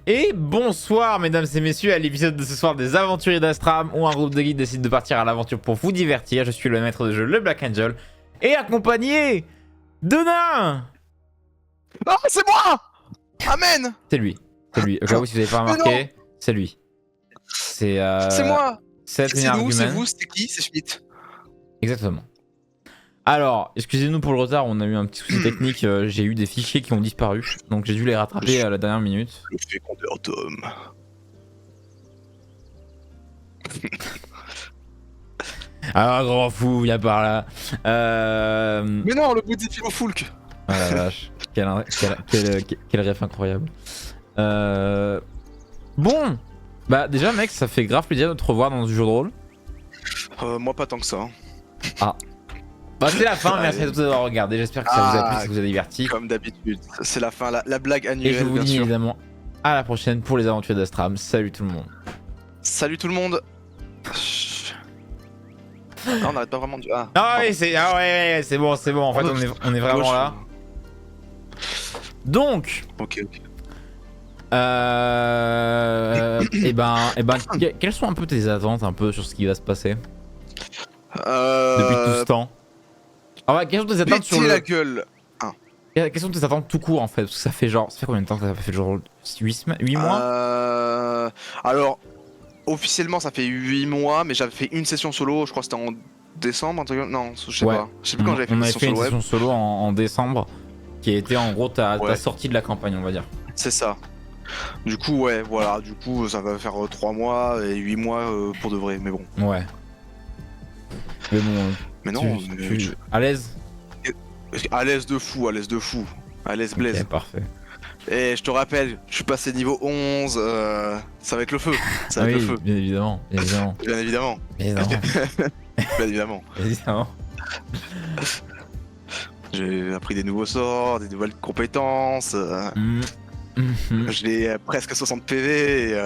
Et bonsoir mesdames et messieurs à l'épisode de ce soir des Aventuriers d'Astram où un groupe de guides décide de partir à l'aventure pour vous divertir. Je suis le maître de jeu, le Black Angel, et accompagné de nains. Ah, c'est moi! Amen! C'est lui, c'est lui. Au cas où si vous n'avez pas remarqué, c'est lui. C'est moi! C'est un C'est nous, c'est argument. vous, c'est qui? C'est Schmitt. Exactement. Alors, excusez-nous pour le retard, on a eu un petit souci technique, j'ai eu des fichiers qui ont disparu, donc j'ai dû les rattraper à la dernière minute. Le fécondeur d'homme. Ah, grand fou, viens par là. Mais non, le bout des Philo-Foulk. Oh la vache, quel ref incroyable. Bon, bah déjà mec, ça fait grave plaisir de te revoir dans ce jeu de rôle. Moi, pas tant que ça. Bah c'est la fin, merci à tous d'avoir regardé, j'espère que ça vous a plu, ça vous a diverti. Comme d'habitude, c'est la fin, la blague Et annuelle, je vous bien dis sûr. évidemment à la prochaine pour les aventures d'Astram. Salut tout le monde. Salut tout le monde. Ah, on n'arrête pas vraiment de... Ah, Ah oui, c'est bon, en fait on est vraiment là. Donc, Ok. et ben, quelles sont un peu tes attentes un peu sur ce qui va se passer depuis tout ce temps? Ah ouais, quelles sont tes attentes sur Péter le... la gueule. Quelles sont tes attentes tout court en fait? Parce que ça fait combien de temps que ça fait genre 8 mois? Alors, officiellement, ça fait 8 mois, mais j'avais fait une session solo, je crois que c'était en décembre, un truc comme... Non, je sais Ouais. pas. Je sais plus quand j'avais fait On une avait session fait une solo web. session solo en décembre qui a été en gros ta Ouais. sortie de la campagne on va dire. C'est ça. Du coup, ouais, voilà, du coup, ça va faire 3 mois et 8 mois pour de vrai, mais bon. Ouais. Mais bon, Mais non, à l'aise? à l'aise de fou, à l'aise de fou. À l'aise blaze. Ok, parfait. Et je te rappelle, je suis passé niveau 11, ça va être le feu. Ça va Ah être oui, le feu. bien évidemment, bien évidemment. Bien évidemment. Bien évidemment. Bien évidemment. Évidemment. J'ai appris des nouveaux sorts, des nouvelles compétences. J'ai presque 60 PV.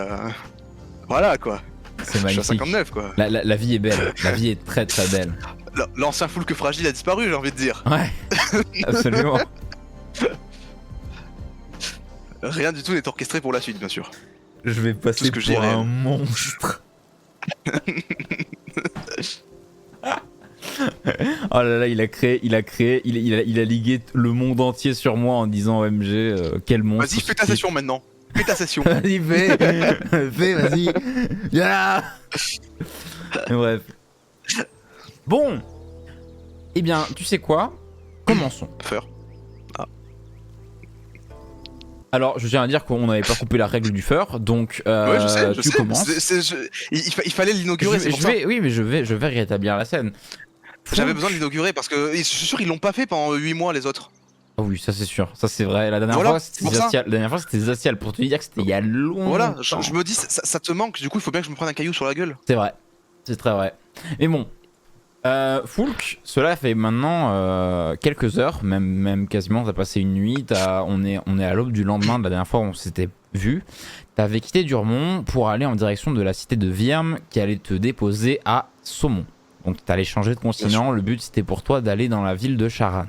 Voilà quoi. C'est Je suis à magnifique. 59 quoi. La vie est belle, la vie est très très belle. L'ancien full que fragile a disparu, j'ai envie de dire. Ouais, absolument. Rien du tout n'est orchestré pour la suite, bien sûr. Je vais passer ce que j'ai pour un rêve. monstre. Oh là là, il a ligué le monde entier sur moi en disant OMG, quel monstre. Vas-y, fais ta session maintenant. Fais ta session. Vas-y, fais, vas-y. Viens là. Bref. Bon. Eh bien, tu sais quoi? Commençons. Faire. Alors, je tiens à dire qu'on n'avait pas coupé la règle du fur, donc Ouais, je sais. tu commences. Il fallait l'inaugurer, c'est pour ça. Oui, mais je vais rétablir la scène. J'avais besoin de l'inaugurer parce que je suis sûr ils l'ont pas fait pendant 8 mois les autres. Oh oui, ça c'est sûr, ça c'est vrai. La dernière Voilà, fois c'est c'était pour ça. Zacial. La dernière fois c'était Zacial pour te dire que c'était il y a longtemps. Voilà, je me dis ça te manque, du coup il faut bien que je me prenne un caillou sur la gueule. C'est vrai, c'est très vrai. Mais bon, Foulk, cela fait maintenant quelques heures, même quasiment, t'as passé une nuit, on est à l'aube du lendemain de la dernière fois où on s'était vu. T'avais quitté Durmont pour aller en direction de la cité de Virme qui allait te déposer à Saumon. Donc t'allais changer de continent, le but c'était pour toi d'aller dans la ville de Charan.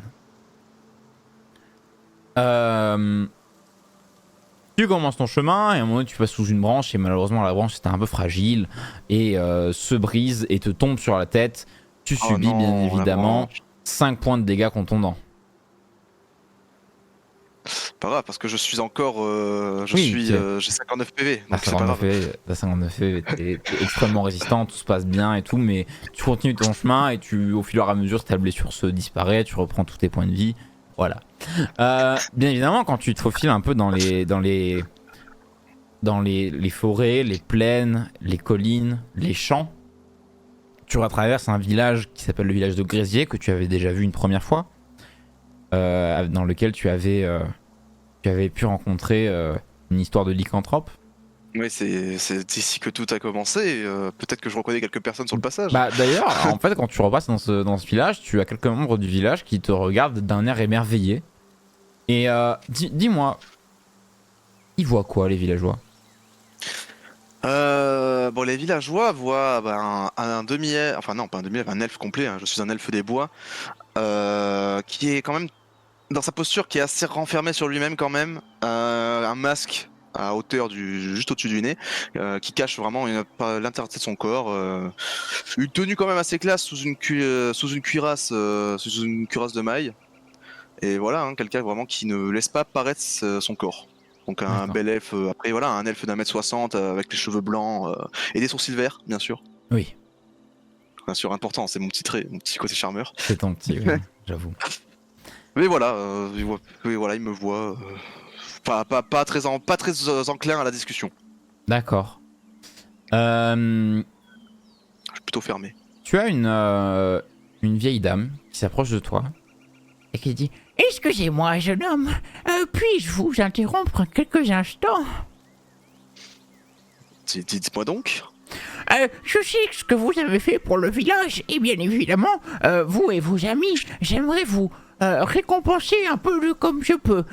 Tu commences ton chemin et à un moment donné tu passes sous une branche et malheureusement la branche était un peu fragile et se brise et te tombe sur la tête. Tu subis non, bien la évidemment branche. 5 points de dégâts contondants. Pas grave parce que je suis encore Oui, j'ai 59 PV T'as donc c'est pas grave. 59 PV, t'es extrêmement résistant, tout se passe bien et tout, mais tu continues ton chemin et au fil et à mesure ta blessure se disparaît, tu reprends tous tes points de vie. Voilà. Bien évidemment, quand tu te faufiles un peu dans les forêts, les plaines, les collines, les champs, tu traverses un village qui s'appelle le village de Grésier, que tu avais déjà vu une première fois, dans lequel tu avais pu rencontrer une histoire de lycanthrope. Ouais, c'est ici que tout a commencé. Peut-être que je reconnais quelques personnes sur le passage. Bah d'ailleurs, en fait, quand tu repasses dans ce village, tu as quelques membres du village qui te regardent d'un air émerveillé. Et dis-moi, ils voient quoi les villageois? Bon, les villageois voient un demi-elfe, enfin non, pas un demi-elfe, un elfe complet. Hein, je suis un elfe des bois, qui est quand même dans sa posture, qui est assez renfermé sur lui-même quand même. Un masque à hauteur juste au-dessus du nez, qui cache vraiment l'intégrité de son corps. Une tenue quand même assez classe sous une cuirasse de maille. Et voilà, hein, quelqu'un vraiment qui ne laisse pas paraître son corps. Donc un D'accord. bel elfe, après voilà, un elfe d'1m60 avec les cheveux blancs et des sourcils verts, bien sûr. Oui, Bien sûr, important, c'est mon petit trait, mon petit côté charmeur. c'est ton petit, oui, j'avoue. Mais voilà, il me voit. Pas très enclin à la discussion. D'accord. Euh, Je suis plutôt fermé. Tu as une vieille dame qui s'approche de toi et qui dit: excusez-moi, jeune homme, puis-je vous interrompre quelques instants? Dites-moi donc. Je sais ce que vous avez fait pour le village, et bien évidemment, vous et vos amis, j'aimerais vous récompenser un peu comme je peux.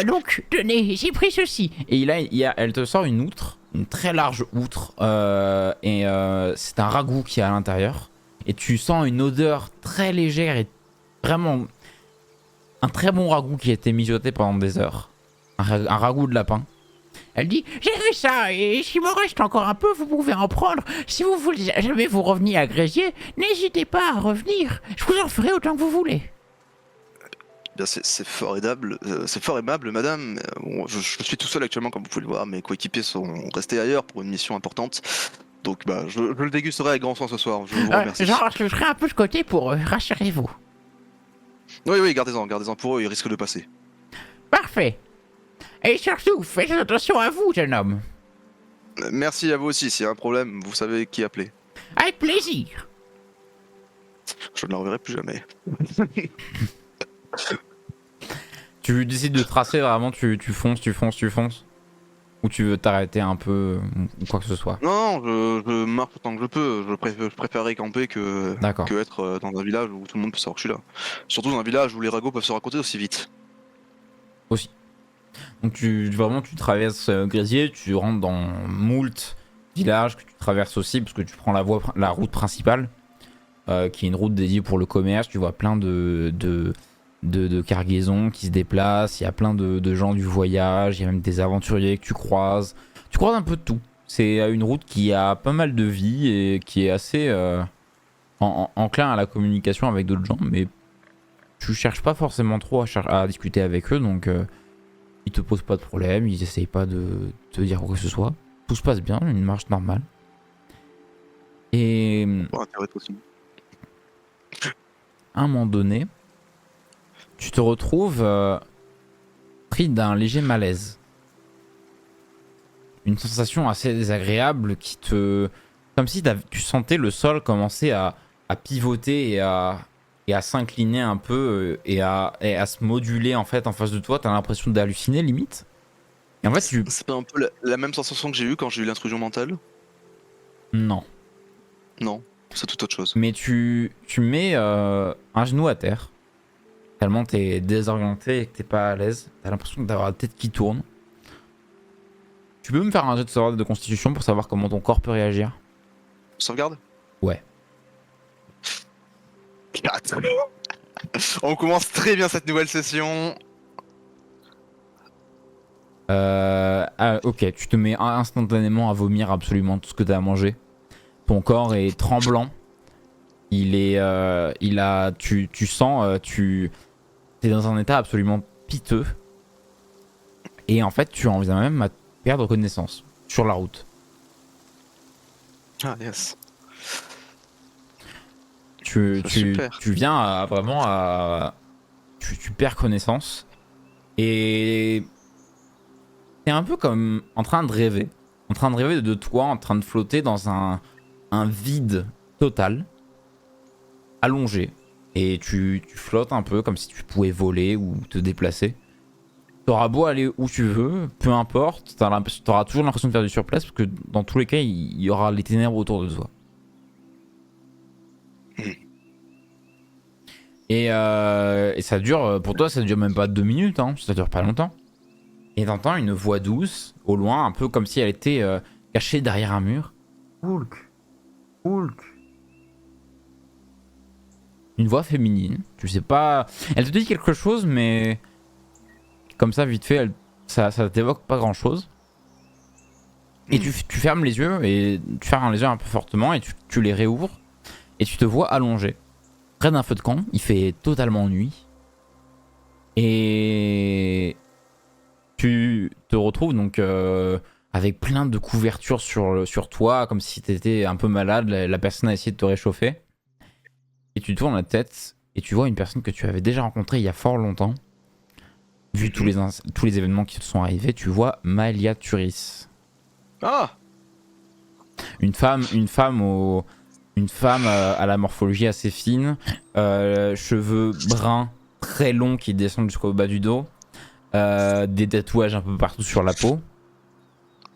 Donc, tenez, j'ai pris ceci. Et elle te sort une outre, une très large outre, et c'est un ragoût qui est à l'intérieur. Et tu sens une odeur très légère et vraiment un très bon ragoût qui a été mijoté pendant des heures. Un ragoût de lapin. Elle dit: j'ai fait ça, et s'il me reste encore un peu, vous pouvez en prendre. Si vous voulez jamais vous revenir à Grésier, n'hésitez pas à revenir. Je vous en ferai autant que vous voulez. Bien, c'est formidable, c'est fort aimable, madame. Bon, je suis tout seul actuellement, comme vous pouvez le voir. Mes coéquipiers sont restés ailleurs pour une mission importante. Donc, bah, je le dégusterai avec grand soin ce soir. Je vous remercie. J'en rajouterai un peu de côté pour rassurez-vous. Oui, gardez-en pour eux, ils risquent de passer. Parfait. Et surtout, faites attention à vous, jeune homme. Merci à vous aussi. S'il y a un problème, vous savez qui appeler. Avec plaisir. Je ne la reverrai plus jamais. Tu décides de tracer vraiment, tu fonces. Ou tu veux t'arrêter un peu, ou quoi que ce soit. Non, je marche autant que je peux. Je préférerais camper que être dans un village où tout le monde peut savoir que je suis là. Surtout dans un village où les ragots peuvent se raconter aussi vite. Aussi. Donc tu traverses Grésier, tu rentres dans moult villages que tu traverses aussi parce que tu prends la route principale qui est une route dédiée pour le commerce. Tu vois plein de cargaisons qui se déplacent, il y a plein de gens du voyage, il y a même des aventuriers que tu croises. Tu croises un peu de tout. C'est une route qui a pas mal de vie et qui est assez enclin à la communication avec d'autres gens, mais tu cherches pas forcément trop à discuter avec eux, donc ils te posent pas de problème, ils essayent pas de te dire quoi que ce soit. Tout se passe bien, une marche normale. Et Bon, intérêt aussi. à un moment donné, tu te retrouves pris d'un léger malaise. Une sensation assez désagréable qui te... Comme si tu sentais le sol commencer à pivoter et à s'incliner un peu et à se moduler en fait en face de toi. T'as l'impression d'halluciner limite. Et en fait C'est pas un peu la même sensation que j'ai eue quand j'ai eu l'intrusion mentale? Non. Non, c'est tout autre chose. Mais tu mets un genou à terre. Tellement t'es désorienté et que t'es pas à l'aise. T'as l'impression d'avoir la tête qui tourne. Tu peux me faire un jet de sauvegarde de constitution pour savoir comment ton corps peut réagir? Sauvegarde? Ouais. 4. On commence très bien cette nouvelle session. Ok, tu te mets instantanément à vomir absolument tout ce que t'as à manger. Ton corps est tremblant. Tu sens, t'es dans un état absolument piteux. Et en fait, tu en viens même à perdre connaissance sur la route. Ah, yes. Tu viens tu perds connaissance. Et t'es un peu comme en train de rêver. En train de rêver de toi, en train de flotter dans un vide total. Allongé. Et tu flottes un peu comme si tu pouvais voler ou te déplacer. T'auras beau aller où tu veux, peu importe, t'auras toujours l'impression de faire du surplace parce que dans tous les cas, il y aura les ténèbres autour de toi. Et ça dure, pour toi, ça dure même pas 2 minutes, hein, ça dure pas longtemps. Et t'entends une voix douce, au loin, un peu comme si elle était cachée derrière un mur. Hulk. Une voix féminine, tu sais pas... Elle te dit quelque chose, mais... Comme ça, vite fait, ça t'évoque pas grand chose. Et tu fermes les yeux, et tu fermes les yeux un peu fortement, et tu les réouvres, et tu te vois allongé, près d'un feu de camp. Il fait totalement nuit. Et tu te retrouves donc avec plein de couvertures sur toi, comme si tu étais un peu malade. La personne a essayé de te réchauffer. Et tu tournes la tête, et tu vois une personne que tu avais déjà rencontrée il y a fort longtemps. Vu tous les événements qui te sont arrivés, tu vois Maëlia Turis. Ah, Une femme à la morphologie assez fine, cheveux bruns très longs qui descendent jusqu'au bas du dos, des tatouages un peu partout sur la peau.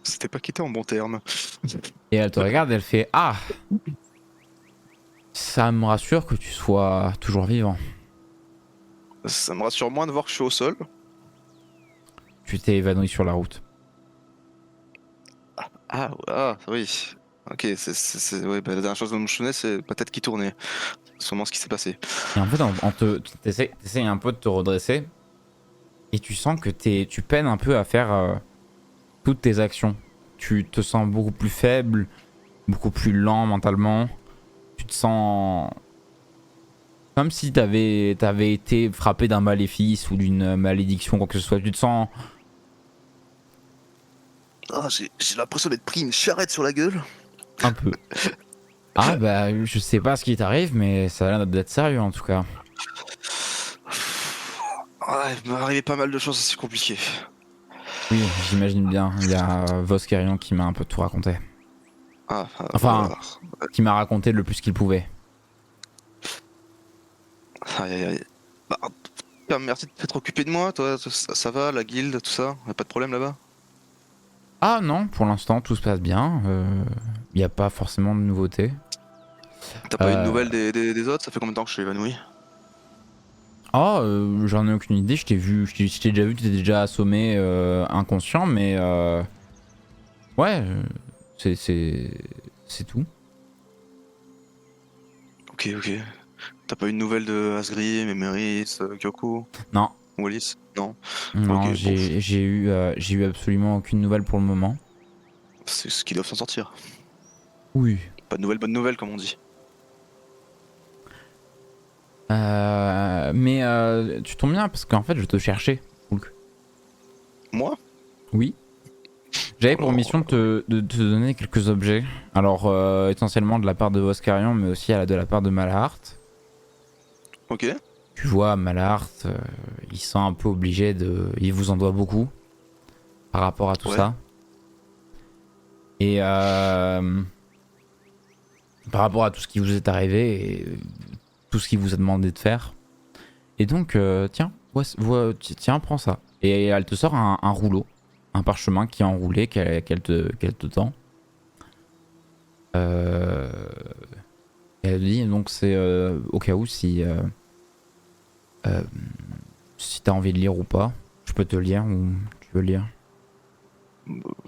c'était pas quitté en bon terme. Et elle te regarde, elle fait ah, ça me rassure que tu sois toujours vivant. Ça me rassure moins de voir que je suis au sol. Tu t'es évanoui sur la route. Ah, oui. Ok, ouais, bah, la dernière chose dont je me souvenais, c'est la tête qui tournait. C'est sûrement ce qui s'est passé. Et en fait, t'essayes un peu de te redresser, et tu sens que tu peines un peu à faire toutes tes actions. Tu te sens beaucoup plus faible, beaucoup plus lent mentalement. Tu te sens comme si t'avais été frappé d'un maléfice ou d'une malédiction, quoi que ce soit. Tu te sens Ah, j'ai l'impression d'être pris une charrette sur la gueule. un peu. Ah bah je sais pas ce qui t'arrive, mais ça a l'air d'être sérieux en tout cas. Ouais, il m'est arrivé pas mal de choses assez compliquées. Oui, j'imagine bien. Il y a Voskerion qui m'a un peu tout raconté. Enfin, Voilà. qui m'a raconté le plus qu'il pouvait. Aïe, aïe, aïe. Bah, en tout cas, merci de t'être occupé de moi, toi. Ça va, la guilde, tout ça? Y'a pas de problème là-bas? Ah non, pour l'instant tout se passe bien. Il n'y a pas forcément de nouveautés. T'as pas eu de nouvelles des autres? Ça fait combien de temps que je suis évanoui? Ah, j'en ai aucune idée. Je t'ai déjà vu, tu t'étais déjà assommé inconscient, mais ouais, c'est tout. Ok, ok. T'as pas eu de nouvelles de Asgrim, Emeris, Kyoko, Non, Wallis? Non. non, Ok, bon, j'ai eu absolument aucune nouvelle pour le moment. c'est ce qu'ils doivent s'en sortir. Oui. Pas de nouvelles, bonnes nouvelles, comme on dit. Mais tu tombes bien parce qu'en fait je te cherchais, Hulk. Moi? Oui. J'avais pour Alors, mission de te donner quelques objets. Alors essentiellement de la part de Voskarion, mais aussi de la part de Malahart. ok. Tu vois, Malahart, il se sent un peu obligé de... Il vous en doit beaucoup par rapport à tout Ouais. ça. Et par rapport à tout ce qui vous est arrivé et tout ce qu'il vous a demandé de faire. Et donc, tiens, tiens, prends ça. Et elle te sort un rouleau, un parchemin qui est enroulé, qu'elle te tend. Elle dit, donc c'est au cas où si t'as envie de lire ou pas, je peux te lire ou tu veux lire.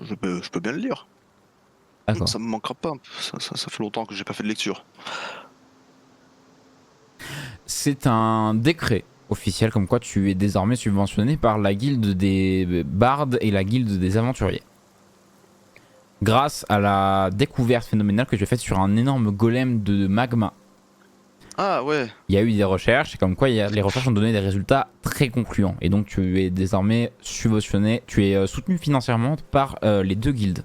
Je peux bien le lire. D'accord. Ça me manquera pas. Ça fait longtemps que j'ai pas fait de lecture. C'est un décret officiel comme quoi tu es désormais subventionné par la guilde des bardes et la guilde des aventuriers. Grâce à la découverte phénoménale que tu as faite sur un énorme golem de magma. Ah ouais. Il y a eu des recherches et comme quoi les recherches ont donné des résultats très concluants. Et donc tu es désormais subventionné, tu es soutenu financièrement par les deux guildes.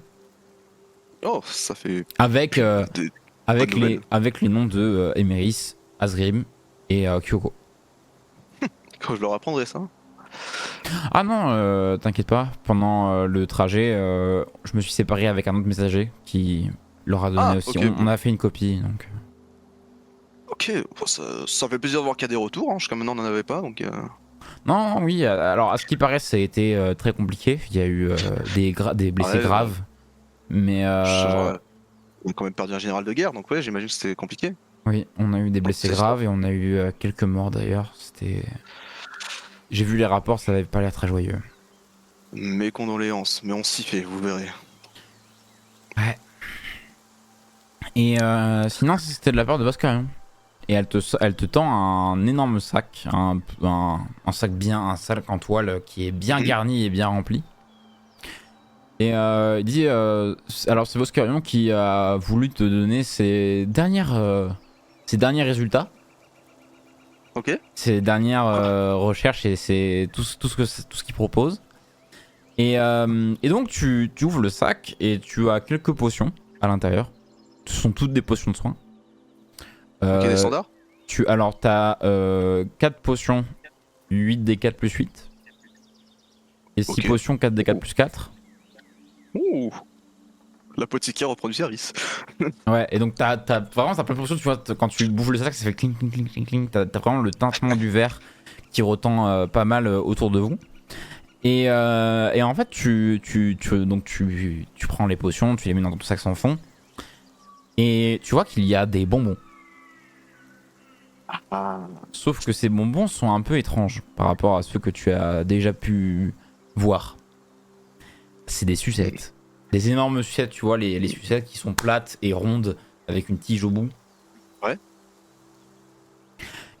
Oh, ça fait Avec, des bonnes nouvelles. avec les noms de Emeris, Asgrim et Kyoko. Quand je leur apprendrai ça. Ah non, t'inquiète pas, pendant le trajet, je me suis séparé avec un autre messager qui leur a donné aussi. Ok. On a fait une copie donc. Ok, bon, ça fait plaisir de voir qu'il y a des retours. Hein. Jusqu'à maintenant, on n'en avait pas. Donc, Non, oui, alors à ce qui paraît, ça a été très compliqué. Il y a eu des blessés ouais, graves. Mais on a quand même perdu un général de guerre. Donc, ouais, j'imagine que c'était compliqué. oui, on a eu des blessés c'est graves et on a eu quelques morts d'ailleurs. J'ai vu les rapports, ça n'avait pas l'air très joyeux. Mes condoléances. Mais on s'y fait, vous verrez. Ouais. Et sinon, c'était de la part de Voskarion. Et elle te tend un énorme sac, un sac en toile qui est bien garni et bien rempli. Et il dit alors c'est Voskerion qui a voulu te donner ses derniers résultats, Ok. ses dernières recherches et tout ce qu'il propose. Et donc tu ouvres le sac et tu as quelques potions à l'intérieur. Ce sont toutes des potions de soins. Ok, des standards. Alors t'as 4 potions 8d4 plus 8 et 6 Ok. potions 4d4 plus 4. Ouh. L'apothicaire reprend du service. Ouais, et donc t'as vraiment plein de potions, tu vois, quand tu bouges le sac, ça fait cling cling cling cling cling. T'as vraiment le tintement du verre qui retent pas mal autour de vous. Et en fait, donc tu prends les potions, tu les mets dans ton sac sans fond. Et tu vois qu'il y a des bonbons. Ah. Sauf que ces bonbons sont un peu étranges par rapport à ceux que tu as déjà pu voir. C'est des sucettes. Des énormes sucettes, tu vois, les sucettes qui sont plates et rondes avec une tige au bout. Ouais.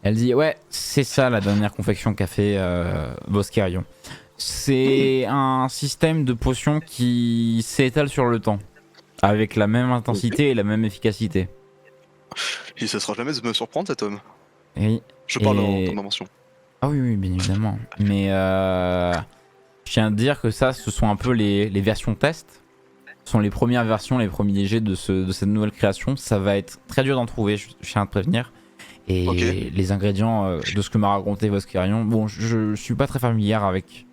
Elle dit ouais, c'est ça la dernière confection qu'a fait Voskerion. C'est un système de potions qui s'étale sur le temps, avec la même intensité et la même efficacité. Il ne cessera jamais de me surprendre cet homme. Et, Je parle en et... ton invention. Ah oui, oui, bien évidemment. Mais je tiens à te dire que ça, ce sont un peu les versions test. Ce sont les premières versions, les premiers jets de cette nouvelle création. Ça va être très dur d'en trouver, je tiens à te prévenir. Et Ok. les ingrédients de ce que m'a raconté Voskerion, bon, je suis pas très familier avec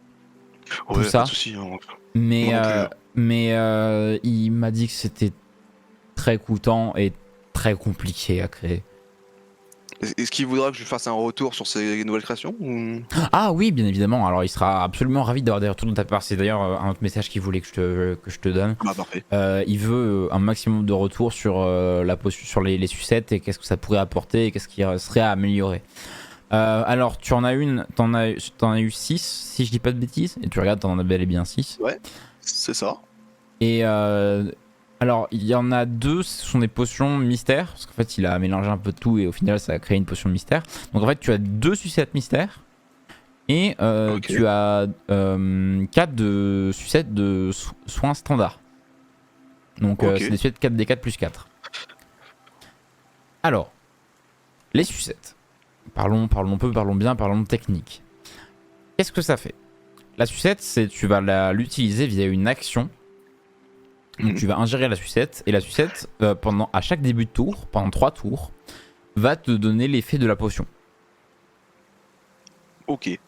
tout Ouais, pas ça, de soucis. Moi mais, non plus. Hein. il m'a dit que c'était très coûtant et très compliqué à créer. Est-ce qu'il voudra que je lui fasse un retour sur ces nouvelles créations ou... Ah oui, bien évidemment, alors il sera absolument ravi d'avoir des retours de ta part. C'est d'ailleurs un autre message qu'il voulait que je te donne. Bah parfait. Il veut un maximum de retours sur, sur les sucettes et qu'est-ce que ça pourrait apporter et qu'est-ce qui serait à améliorer. Alors tu en as t'en as eu 6 si je dis pas de bêtises, et tu regardes, t'en as bel et bien 6. Ouais, c'est ça. Et alors il y en a 2, ce sont des potions mystères, parce qu'en fait il a mélangé un peu de tout et au final ça a créé une potion mystère. Donc en fait tu as 2 sucettes mystères et Ok. tu as 4 de sucettes de soins standards. Donc Ok. c'est des sucettes 4d4 plus 4. Alors, les sucettes. Parlons peu, parlons bien, parlons technique. Qu'est-ce que ça fait? La sucette, tu vas l'utiliser via une action. Donc tu vas ingérer la sucette et la sucette, à chaque début de tour, pendant 3 tours, va te donner l'effet de la potion. Ok.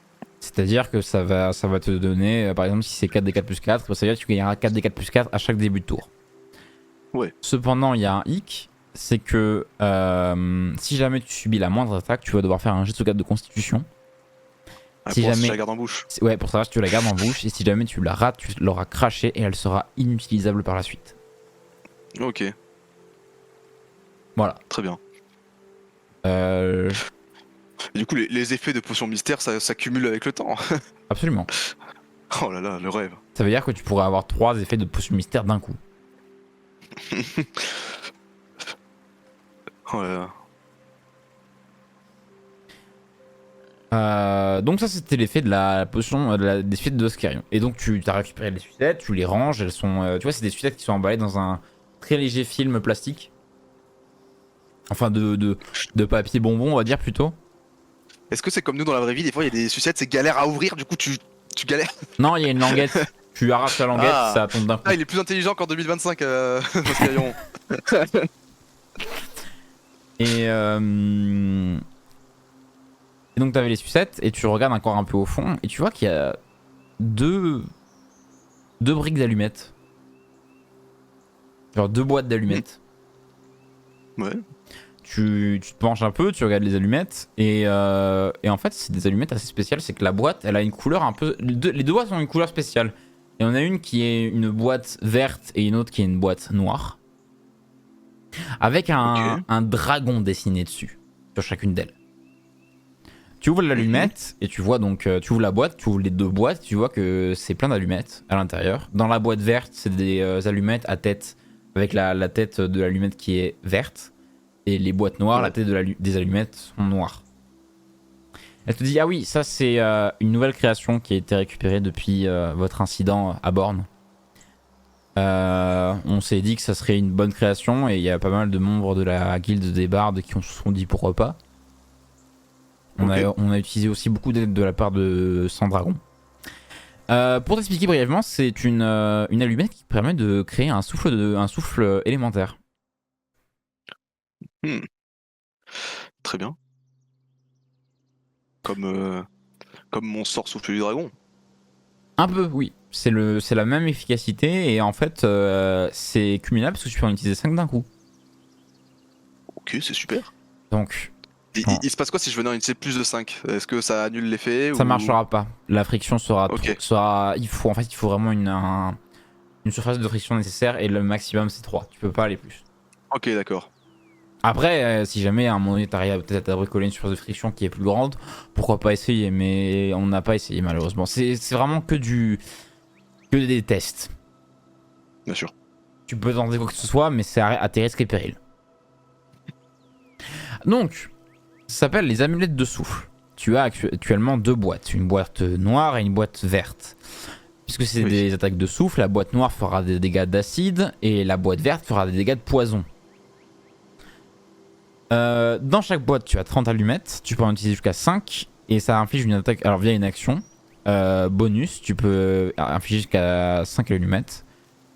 C'est-à-dire que ça va te donner, par exemple, si c'est 4d4 plus 4, ça veut dire que tu gagneras 4d4 plus 4 à chaque début de tour. Ouais. Cependant, il y a un hic, c'est que si jamais tu subis la moindre attaque, tu vas devoir faire un jet de sauvegarde de constitution. Ah, Si pour jamais, je la garde en bouche. ouais, pour savoir si tu la gardes en bouche, et si jamais tu la rates, tu l'auras crachée et elle sera inutilisable par la suite. Ok. Voilà. Très bien. Euh, Et du coup, les effets de potion mystère, ça s'accumule avec le temps. absolument. Oh là là, le rêve. Ça veut dire que tu pourrais avoir 3 effets de potion mystère d'un coup. Oh là là. Donc ça c'était l'effet de la potion des sucettes de Voskerion. Et donc tu as récupéré les sucettes, tu les ranges, elles sont, tu vois, c'est des sucettes qui sont emballées dans un très léger film plastique. Enfin de papier bonbon on va dire plutôt. Est-ce que c'est comme nous dans la vraie vie, des fois il y a des sucettes, c'est galère à ouvrir, du coup tu galères. Non, il y a une languette. Tu arraches la languette, Ah. ça tombe d'un coup. Ah, il est plus intelligent qu'en 2025, Mascarion. Et donc t'avais les sucettes et tu regardes encore un peu au fond et tu vois qu'il y a deux briques d'allumettes. Genre 2 boîtes d'allumettes. Ouais. Tu te penches un peu, tu regardes les allumettes et en fait c'est des allumettes assez spéciales. C'est que la boîte elle a une couleur un peu... Les deux boîtes ont une couleur spéciale. Et on a une qui est une boîte verte et une autre qui est une boîte noire. Avec un dragon dessiné dessus, sur chacune d'elles. Tu ouvres l'allumette et tu vois donc, tu ouvres la boîte, tu ouvres les 2 boîtes, tu vois que c'est plein d'allumettes à l'intérieur. Dans la boîte verte, c'est des allumettes à tête, avec la tête de l'allumette qui est verte. Et les boîtes noires, la tête des allumettes sont noires. Elle te dit, ah oui, ça c'est une nouvelle création qui a été récupérée depuis votre incident à Borne. On s'est dit que ça serait une bonne création et il y a pas mal de membres de la guilde des bardes qui se sont dit pourquoi pas. On a utilisé aussi beaucoup d'aide de la part de Sandragon. Pour t'expliquer brièvement, c'est une allumette qui permet de créer un souffle élémentaire. Très bien. Comme mon sort souffle du dragon. Un peu, oui. C'est la même efficacité et en fait, c'est cumulable parce que tu peux en utiliser 5 d'un coup. Ok, c'est super. Donc, il se passe quoi si je venais en utiliser plus de 5? Est-ce que ça annule l'effet ça ou... marchera pas. La friction sera, Ok. il faut vraiment une surface de friction nécessaire et le maximum c'est 3. Tu peux pas aller plus. Ok, d'accord. Après, si jamais à un moment donné t'arrives peut-être à bricoler une surface de friction qui est plus grande, pourquoi pas essayer, mais on n'a pas essayé malheureusement. C'est vraiment que des tests. Bien sûr. Tu peux tenter quoi que ce soit, mais c'est à tes risques et périls. Donc, ça s'appelle les amulettes de souffle. Tu as actuellement 2 boîtes, une boîte noire et une boîte verte. Puisque c'est des attaques de souffle, la boîte noire fera des dégâts d'acide et la boîte verte fera des dégâts de poison. Dans chaque boîte, tu as 30 allumettes, tu peux en utiliser jusqu'à 5 et ça inflige une attaque. Alors, via une action bonus, tu peux infliger jusqu'à 5 allumettes.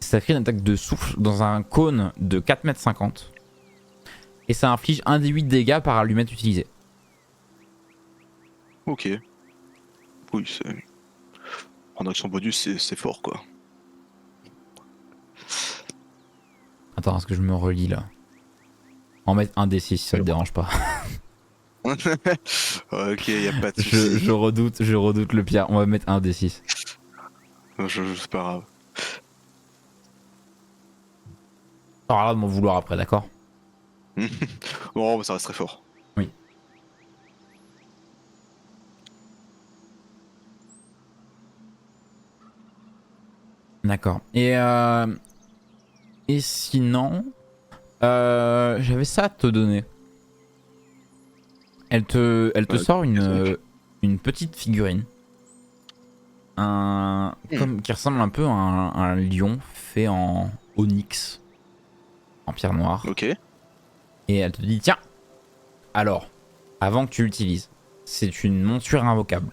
Ça crée une attaque de souffle dans un cône de 4,50 m et ça inflige 1 des 8 dégâts par allumette utilisée. Ok. Oui, c'est. En action bonus, c'est fort quoi. Attends, est-ce que je me relis là? En mettre 1 d6 si ça te dérange pas. Ok, y a pas de soucis. je redoute le pire. On va mettre 1 d6. C'est pas grave. T'auras de m'en vouloir après, d'accord? Bon, ça reste très fort. Oui. D'accord. Et sinon, j'avais ça à te donner. Elle te sort une petite figurine. Qui ressemble un peu à un lion fait en onyx. En pierre noire. Ok. Et elle te dit, tiens, alors, avant que tu l'utilises, c'est une monture invocable.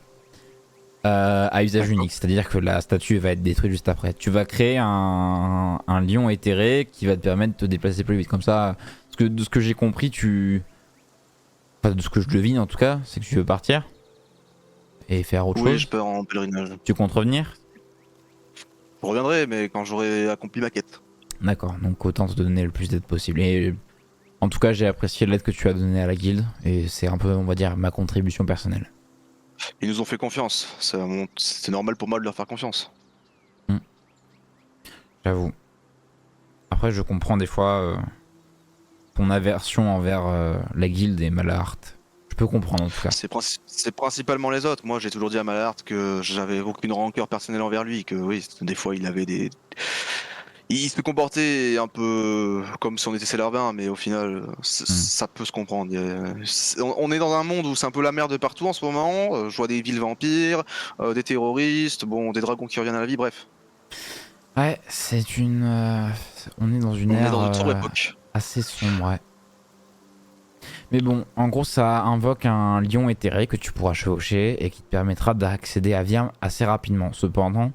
À usage unique, c'est-à-dire que la statue va être détruite juste après. Tu vas créer un lion éthéré qui va te permettre de te déplacer plus vite. Comme ça, de ce que j'ai compris, enfin, de ce que je devine en tout cas, c'est que tu veux partir et faire autre chose. Oui, je pars en pèlerinage. Tu comptes revenir? Je reviendrai, mais quand j'aurai accompli ma quête. D'accord, donc autant te donner le plus d'aide possible. Et en tout cas, j'ai apprécié l'aide que tu as donnée à la guilde et c'est un peu, on va dire, ma contribution personnelle. Ils nous ont fait confiance. C'est normal pour moi de leur faire confiance. J'avoue. Après, je comprends des fois ton aversion envers la guilde et Malahart. Je peux comprendre en tout cas. C'est principalement les autres. Moi, j'ai toujours dit à Malahart que j'avais aucune rancœur personnelle envers lui. Que oui, des fois, il avait des. Il se comportait un peu comme si on était ses larbins, mais au final, ça peut se comprendre. On est dans un monde où c'est un peu la merde de partout en ce moment. Je vois des villes vampires, des terroristes, bon, des dragons qui reviennent à la vie, bref. Ouais, c'est une. On est dans une On ère est dans une sombre époque. assez sombre, ouais. Mais bon, en gros, ça invoque un lion éthéré que tu pourras chevaucher et qui te permettra d'accéder à Viam assez rapidement. Cependant,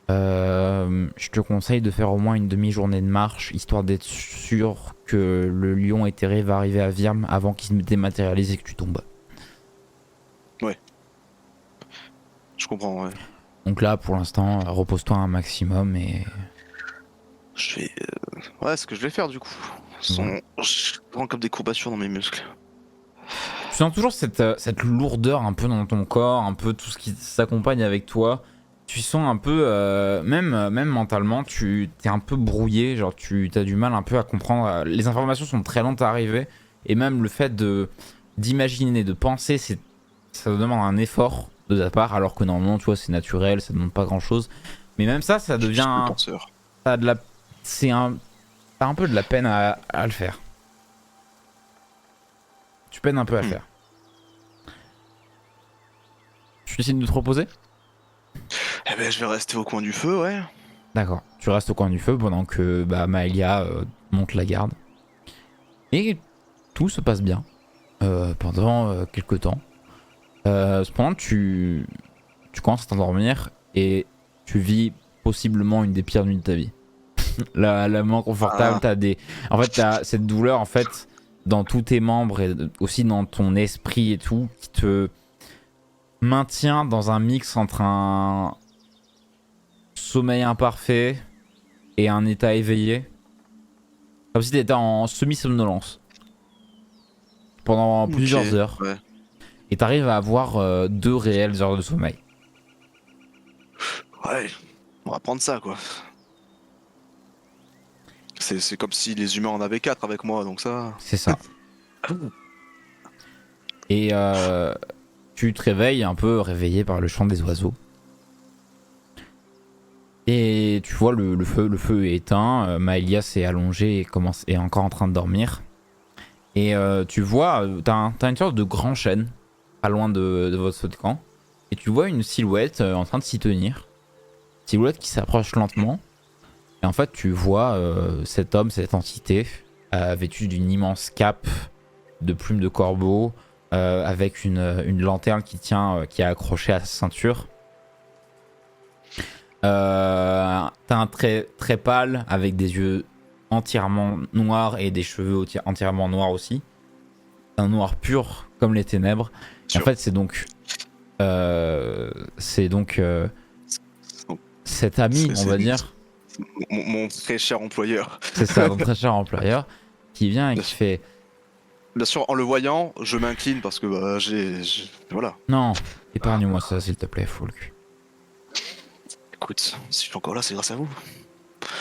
je te conseille de faire au moins une demi-journée de marche, histoire d'être sûr que le lion éthéré va arriver à Viam avant qu'il se dématérialise et que tu tombes. Ouais. Je comprends, ouais. Donc là, pour l'instant, repose-toi un maximum et... Je vais. Ouais, ce que je vais faire du coup. Je sens comme des courbatures dans mes muscles. Tu sens toujours cette lourdeur un peu dans ton corps, un peu tout ce qui s'accompagne avec toi. Tu sens un peu, même mentalement, tu t'es un peu brouillé, genre tu as du mal un peu à comprendre. Les informations sont très lentes à arriver, et même le fait d'imaginer, de penser, ça demande un effort de ta part, alors que normalement, tu vois, c'est naturel, ça demande pas grand chose. Mais même ça devient, t'as un peu de la peine à le faire. Tu peines un peu à le faire. Tu décides de te reposer? Eh ben, je vais rester au coin du feu, ouais. D'accord. tu restes au coin du feu pendant que Maëlia monte la garde. Et tout se passe bien pendant quelques temps. Cependant, tu commences à t'endormir et tu vis possiblement une des pires nuits de ta vie. la moins confortable, t'as cette douleur en fait dans tous tes membres et aussi dans ton esprit et tout qui te maintient dans un mix entre un sommeil imparfait et un état éveillé. Comme si t'étais en semi-somnolence pendant plusieurs heures. Ouais. Et t'arrives à avoir 2 réelles heures de sommeil. Ouais, on va prendre ça quoi. C'est comme si les humains en avaient 4 avec moi, donc ça. C'est ça. Et tu te réveilles un peu réveillé par le chant des oiseaux. Et tu vois le feu est éteint, Maëlia s'est allongée et est encore en train de dormir. Et tu vois, t'as une sorte de grand chêne, pas loin de votre feu de camp. Et tu vois une silhouette en train de s'y tenir. Silhouette qui s'approche lentement. Et en fait, tu vois cet homme, cette entité, vêtue d'une immense cape de plumes de corbeau, avec une lanterne qui est accrochée à sa ceinture. T'as un trait très pâle avec des yeux entièrement noirs et des cheveux entièrement noirs aussi. Un noir pur comme les ténèbres. Et en fait, c'est donc cet ami, on va dire. Mon très cher employeur. C'est ça, mon très cher employeur, qui vient et qui fait. Bien sûr, en le voyant, je m'incline parce que voilà. Non, épargne-moi ça, s'il te plaît, Folk. Écoute, si je suis encore là, c'est grâce à vous.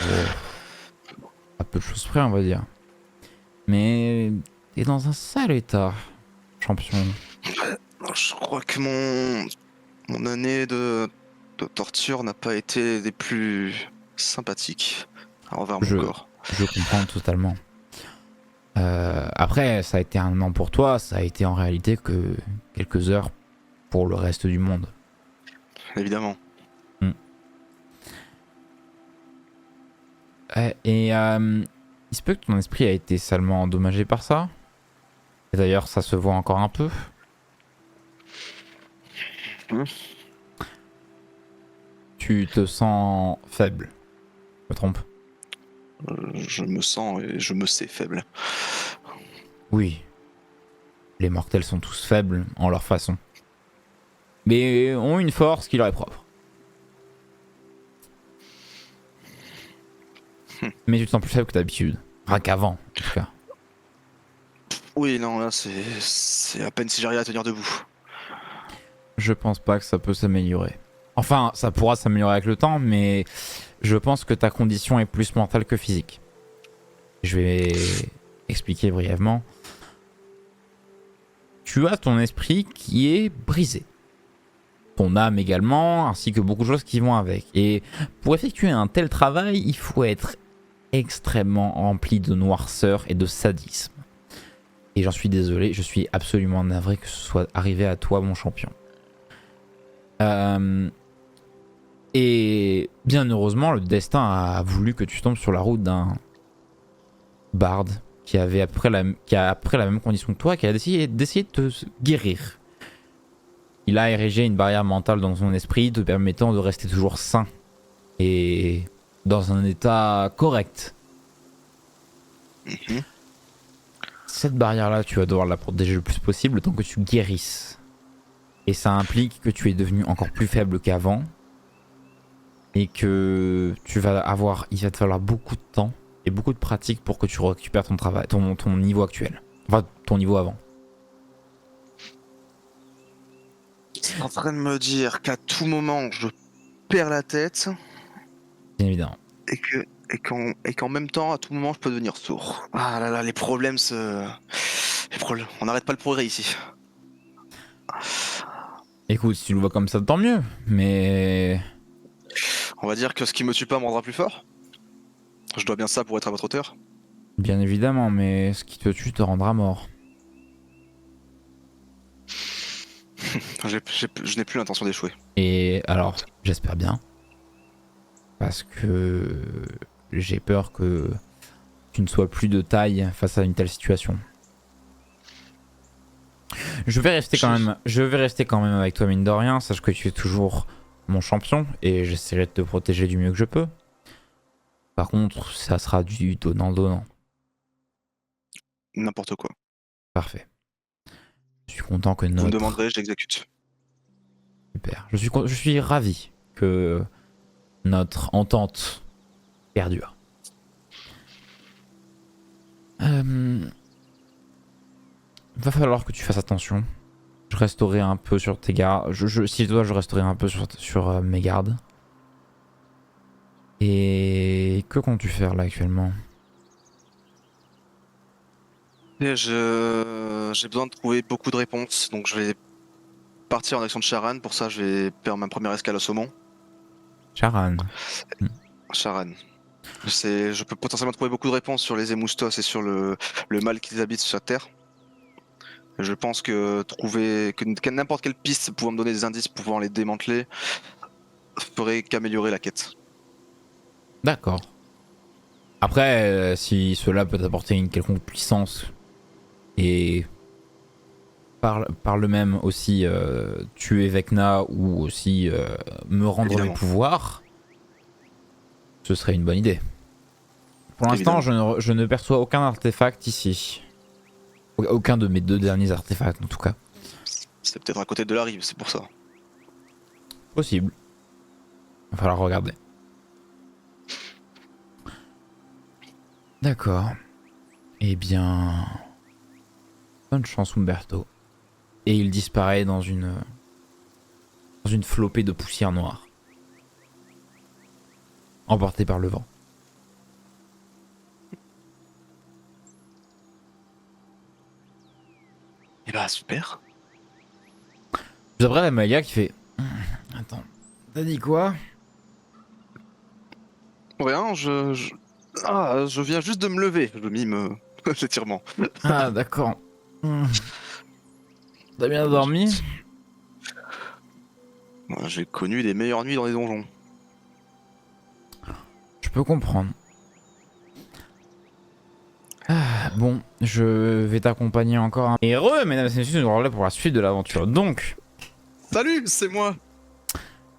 Oh. À peu de choses près, on va dire. Mais t'es dans un sale état, champion. Je crois que mon année de torture n'a pas été des plus sympathiques envers mon corps. Je comprends totalement. Après, ça a été un an pour toi, ça a été en réalité que quelques heures pour le reste du monde. Évidemment. Et il se peut que ton esprit a été salement endommagé par ça. Et d'ailleurs, ça se voit encore un peu. Tu te sens faible. Je me trompe? Je me sens et je me sais faible. Oui. Les mortels sont tous faibles en leur façon. Mais ont une force qui leur est propre. Mais tu te sens plus faible que d'habitude. Rien qu'avant, en tout cas. Oui, non, là, c'est à peine si j'arrive à tenir debout. Je pense pas que ça peut s'améliorer. Enfin, ça pourra s'améliorer avec le temps, mais je pense que ta condition est plus mentale que physique. Je vais expliquer brièvement. Tu as ton esprit qui est brisé. Ton âme également, ainsi que beaucoup de choses qui vont avec. Et pour effectuer un tel travail, il faut être extrêmement rempli de noirceur et de sadisme. Et j'en suis désolé, je suis absolument navré que ce soit arrivé à toi, mon champion. Et bien heureusement, le destin a voulu que tu tombes sur la route d'un barde qui a à peu près la même condition que toi, qui a d'essayer de te guérir. Il a érigé une barrière mentale dans son esprit, te permettant de rester toujours sain et dans un état correct. Cette barrière-là, tu vas devoir la protéger le plus possible le temps que tu guérisses. Et ça implique que tu es devenu encore plus faible qu'avant. Et que il va te falloir beaucoup de temps et beaucoup de pratique pour que tu récupères ton travail, ton niveau actuel. Enfin, ton niveau avant. C'est en train de me dire qu'à tout moment, je perds la tête. Bien évidemment. Et qu'en même temps, à tout moment, je peux devenir sourd. Ah là là, les problèmes, on n'arrête pas le progrès ici. Écoute, si tu le vois comme ça, tant mieux. Mais On va dire que ce qui me tue pas me rendra plus fort. Je dois bien ça pour être à votre hauteur. bien évidemment, mais ce qui te tue te rendra mort. Je n'ai plus l'intention d'échouer. Et alors, j'espère bien. Parce que j'ai peur que tu ne sois plus de taille face à une telle situation. Je vais rester quand même avec toi mine de rien. Sache que tu es toujours mon champion et j'essaierai de te protéger du mieux que je peux. Par contre, ça sera du donnant-donnant. N'importe quoi. Parfait. Je suis content que Vous me notre... demanderez, j'exécute. Super. Je suis ravi que notre entente perdure. Va falloir que tu fasses attention. Je resterai un peu sur tes gardes. Si je dois, je resterai un peu sur mes gardes. Et que comptes-tu faire là actuellement? Et j'ai besoin de trouver beaucoup de réponses, donc je vais partir en action de Charan. Pour ça, je vais faire ma première escale au saumon. Charan. Charan. Je peux potentiellement trouver beaucoup de réponses sur les Émoustos et sur le mal qu'ils habitent sur cette terre. Je pense que que n'importe quelle piste pouvant me donner des indices pouvant les démanteler ferait qu'améliorer la quête. D'accord. Après, si cela peut t'apporter une quelconque puissance et par le même aussi tuer Vecna ou aussi me rendre Évidemment. mes pouvoirs, ce serait une bonne idée. Pour l'instant, Évidemment. je ne perçois aucun artefact ici. Aucun de mes 2 derniers artefacts en tout cas. C'est peut-être à côté de la rive, c'est pour ça. Possible. Va falloir regarder. D'accord. Eh bien... Bonne chance Umberto. Et il disparaît dans une flopée de poussière noire. Emporté par le vent. Et bah super. Puis après, la Maya qui fait... Attends, t'as dit quoi? Rien, je viens juste de me lever. Je mime l'étirement. Ah, d'accord. T'as bien dormi? J'ai connu des meilleures nuits dans les donjons. Je peux comprendre. Ah, bon, je vais t'accompagner encore un... Heureux, mesdames et messieurs, nous voilà pour la suite de l'aventure. Donc, Salut, c'est moi.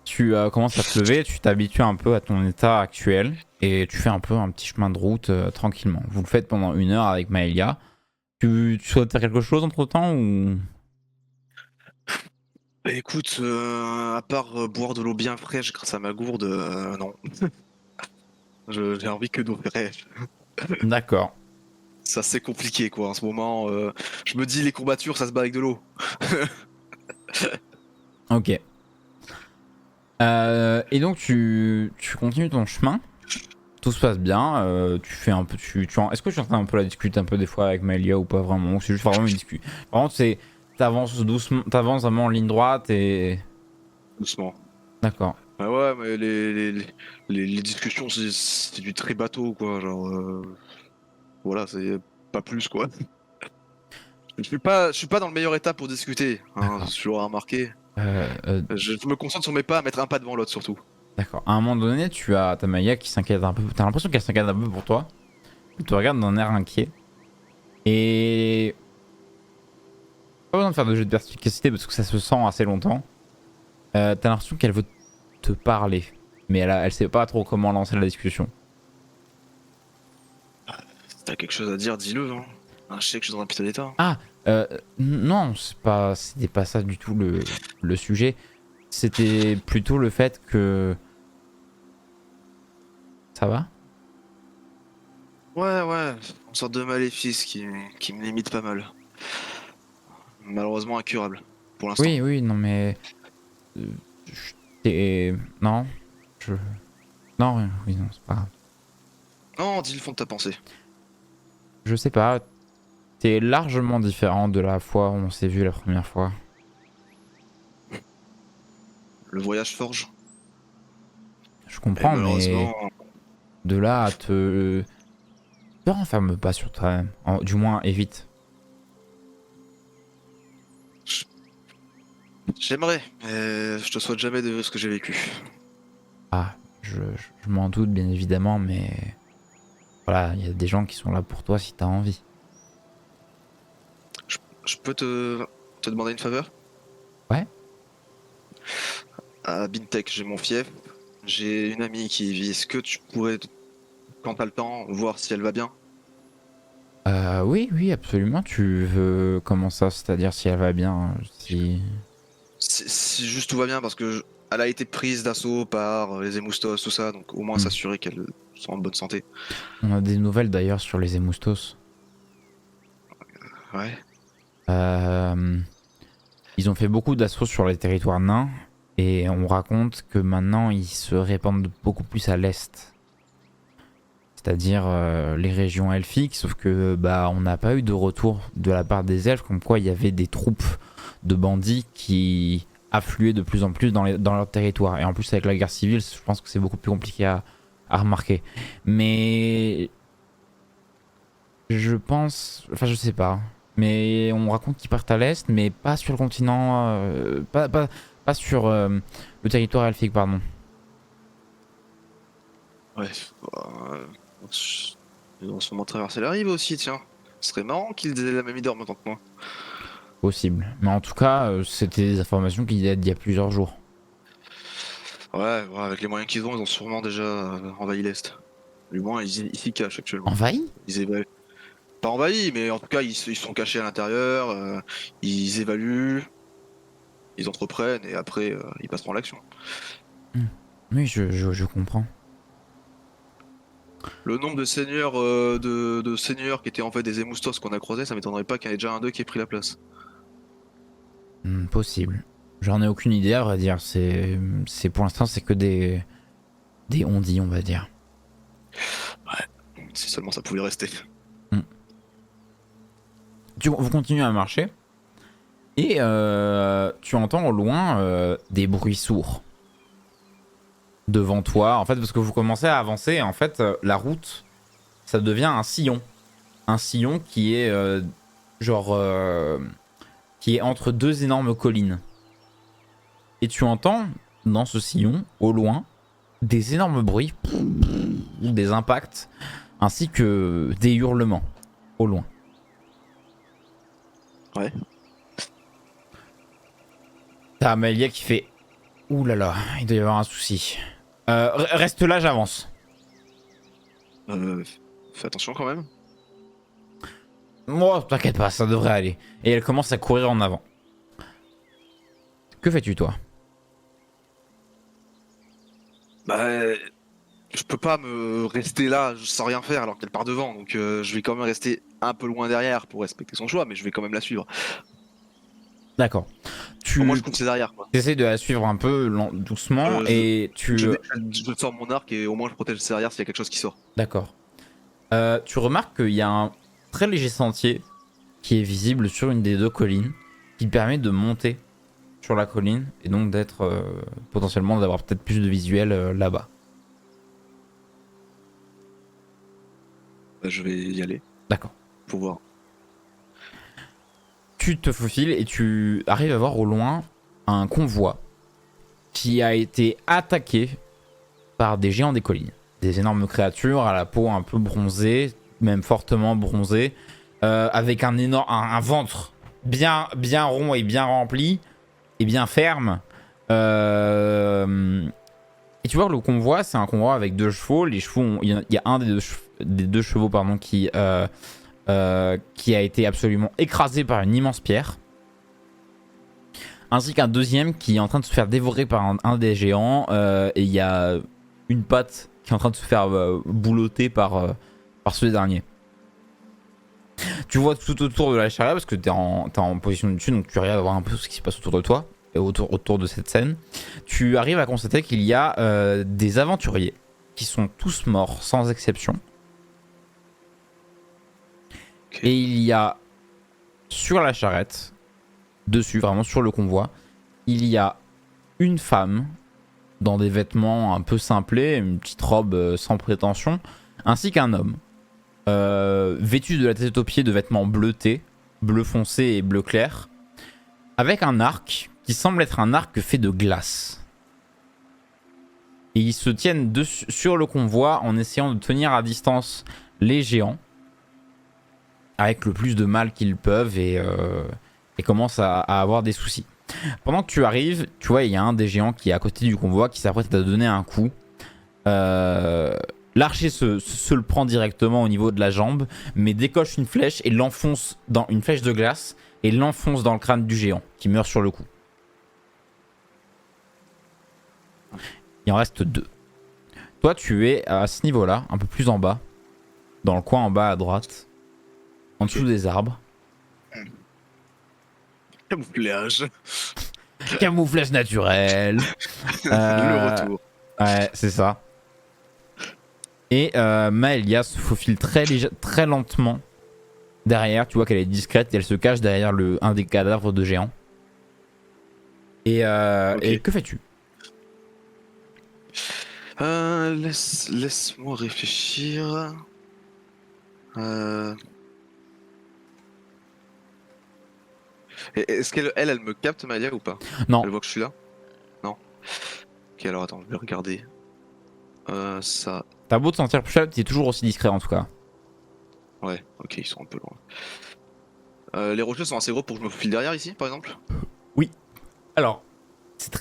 tu commences à te lever, tu t'habitues un peu à ton état actuel et tu fais un peu un petit chemin de route tranquillement. Vous le faites pendant 1 heure avec Maëlia. Tu souhaites faire quelque chose entre temps ou... Bah, écoute, à part boire de l'eau bien fraîche grâce à ma gourde, non. J'ai envie que d'eau fraîche. D'accord. C'est assez compliqué quoi en ce moment. Je me dis les courbatures ça se bat avec de l'eau. Ok. Et donc tu continues ton chemin. Tout se passe bien. Tu fais un peu. Est-ce que tu es en train un peu la discuter un peu des fois avec Maëlia ou pas vraiment? Ou c'est juste vraiment une discussion? Vraiment, c'est. T'avances doucement, t'avances vraiment en ligne droite et. Doucement. D'accord. Ah ouais, mais les discussions c'est du très bateau quoi. Genre, voilà, c'est pas plus quoi. Je suis pas dans le meilleur état pour discuter. Hein, D'accord. tu l'auras remarqué. Euh, euh, Je me concentre sur mes pas à mettre un pas devant l'autre surtout. d'accord. À un moment donné, tu as ta Maëlia qui s'inquiète un peu. T'as l'impression qu'elle s'inquiète un peu pour toi. Elle te regarde d'un air inquiet. Et. Pas besoin de faire de jeu de perspicacité parce que ça se sent assez longtemps. T'as l'impression qu'elle veut te parler. Mais elle sait pas trop comment lancer la discussion. Si t'as quelque chose à dire, dis-le. Hein. Je sais que je suis dans un putain d'état. Ah, non, c'était pas ça du tout le sujet. C'était plutôt le fait que... Ça va? Ouais, ouais, une sorte de maléfice qui me limite pas mal. Malheureusement incurable, pour l'instant. Oui, oui, non mais... euh, Non, je... Non, oui, non, c'est pas grave. Non, dis le fond de ta pensée. Je sais pas, t'es largement différent de la fois où on s'est vu la première fois. Le voyage forge. Je Et comprends, mais malheureusement, de là à te... Ne renferme pas sur toi-même. Du moins, évite. j'aimerais, mais je te souhaite jamais de ce que j'ai vécu. Ah, je m'en doute bien évidemment, mais voilà, il y a des gens qui sont là pour toi si t'as envie. Je peux te demander une faveur? Ouais. À Bintech, j'ai mon fief. J'ai une amie qui y vit. Est-ce que tu pourrais, quand t'as le temps, voir si elle va bien? Oui, oui, absolument. Tu veux comment ça, c'est-à-dire si elle va bien, si... Si juste tout va bien, parce que elle a été prise d'assaut par les émoustos, tout ça, donc au moins Hmm. s'assurer qu'elle soit en bonne santé. On a des nouvelles d'ailleurs sur les émoustos. Ouais. Euh, Ils ont fait beaucoup d'assauts sur les territoires nains et on raconte que maintenant ils se répandent beaucoup plus à l'est. C'est-à-dire les régions elfiques, sauf que bah on n'a pas eu de retour de la part des elfes, comme quoi il y avait des troupes de bandits qui affluaient de plus en plus dans leur territoire. Et en plus avec la guerre civile, je pense que c'est beaucoup plus compliqué à remarquer. Mais je pense, enfin je sais pas, mais on raconte qu'ils partent à l'est, mais pas sur le continent, pas sur le territoire elfique, pardon. Ouais. Ils vont sûrement traverser la rive aussi, tiens. Ce serait marrant qu'ils aient la même idée en même temps que moi. Possible. Mais en tout cas, c'était des informations qui datent d'il y a plusieurs jours. Ouais, ouais, avec les moyens qu'ils ont sûrement déjà envahi l'Est. Du moins, ils s'y cachent actuellement. Envahi? Ils évaluent. Pas envahis, mais en tout cas, ils sont cachés à l'intérieur, ils évaluent, ils entreprennent, et après, ils passeront à l'action. Hmm. Oui, je comprends. Le nombre de seigneurs, de seigneurs qui étaient en fait des émoustos qu'on a croisés, ça m'étonnerait pas qu'il y en ait déjà un d'eux qui ait pris la place. Possible. J'en ai aucune idée, à vrai dire. Pour l'instant, c'est que des on-dit, on va dire. Si seulement ça pouvait rester. Hmm. Vous continuez à marcher et tu entends au loin des bruits sourds devant toi. En fait, parce que vous commencez à avancer, en fait, la route, ça devient un sillon. Un sillon qui est genre qui est entre deux énormes collines. Et tu entends dans ce sillon, au loin, des énormes bruits, des impacts, ainsi que des hurlements, au loin. Ouais. T'as Amelia qui fait ouh là là, il doit y avoir un souci. Reste là, j'avance. Fais attention quand même. Moi, t'inquiète pas, ça devrait aller. Et elle commence à courir en avant. Que fais-tu, toi? Bah, je peux pas me rester là sans rien faire alors qu'elle part devant, donc je vais quand même rester un peu loin derrière pour respecter son choix, mais je vais quand même la suivre. D'accord. Au moins, Tu je compte ses arrières, quoi. essaies de la suivre un peu doucement Euh, je, et tu... je sors mon arc et au moins je protège ses arrières s'il y a quelque chose qui sort. D'accord. Tu remarques qu'il y a un très léger sentier qui est visible sur une des deux collines qui te permet de monter sur la colline et donc d'être potentiellement d'avoir peut-être plus de visuel là-bas. Bah, je vais y aller D'accord. pour voir. Tu te faufiles et tu arrives à voir au loin un convoi qui a été attaqué par des géants des collines. Des énormes créatures à la peau un peu bronzée, même fortement bronzée, avec un ventre bien rond et bien rempli et bien ferme. Et tu vois que le convoi, c'est un convoi avec deux chevaux. Les chevaux, il y a un des deux chevaux pardon, qui a été absolument écrasé par une immense pierre. Ainsi qu'un deuxième qui est en train de se faire dévorer par un des géants. Et il y a une patte qui est en train de se faire boulotter par ce dernier. Tu vois tout autour de la chariot parce que t'es en position dessus, donc tu arrives à voir un peu ce qui se passe autour de toi et autour de cette scène. Tu arrives à constater qu'il y a des aventuriers qui sont tous morts sans exception. Okay. Et il y a sur la charrette, dessus, vraiment sur le convoi, il y a une femme dans des vêtements un peu simplés, une petite robe sans prétention, ainsi qu'un homme vêtu de la tête aux pieds de vêtements bleutés, bleu foncé et bleu clair, avec un arc qui semble être un arc fait de glace. et ils se tiennent sur le convoi en essayant de tenir à distance les géants avec le plus de mal qu'ils peuvent et commencent à avoir des soucis. Pendant que tu arrives, tu vois, il y a un des géants qui est à côté du convoi qui s'apprête à te donner un coup. L'archer se le prend directement au niveau de la jambe, mais décoche une flèche et l'enfonce dans une flèche de glace et l'enfonce dans le crâne du géant qui meurt sur le coup. Il en reste 2. Toi, tu es à ce niveau-là, un peu plus en bas, dans le coin en bas à droite, en dessous des arbres. Camouflage. Camouflage naturel. Le retour. Ouais, c'est ça. Et Maëlia se faufile très lentement derrière. Tu vois qu'elle est discrète et elle se cache derrière un des cadavres de géants. Et que fais-tu? Laisse-moi réfléchir. Est-ce qu'elle me capte, Malia, ou pas? Non. Elle voit que je suis là? Non. Ok, alors attends, je vais regarder. Ça. T'as beau te sentir plus faible, t'es toujours aussi discret en tout cas. Ouais, ok, ils sont un peu loin. Les rochers sont assez gros pour que je me faufile derrière ici, par exemple? Oui. Alors, c'est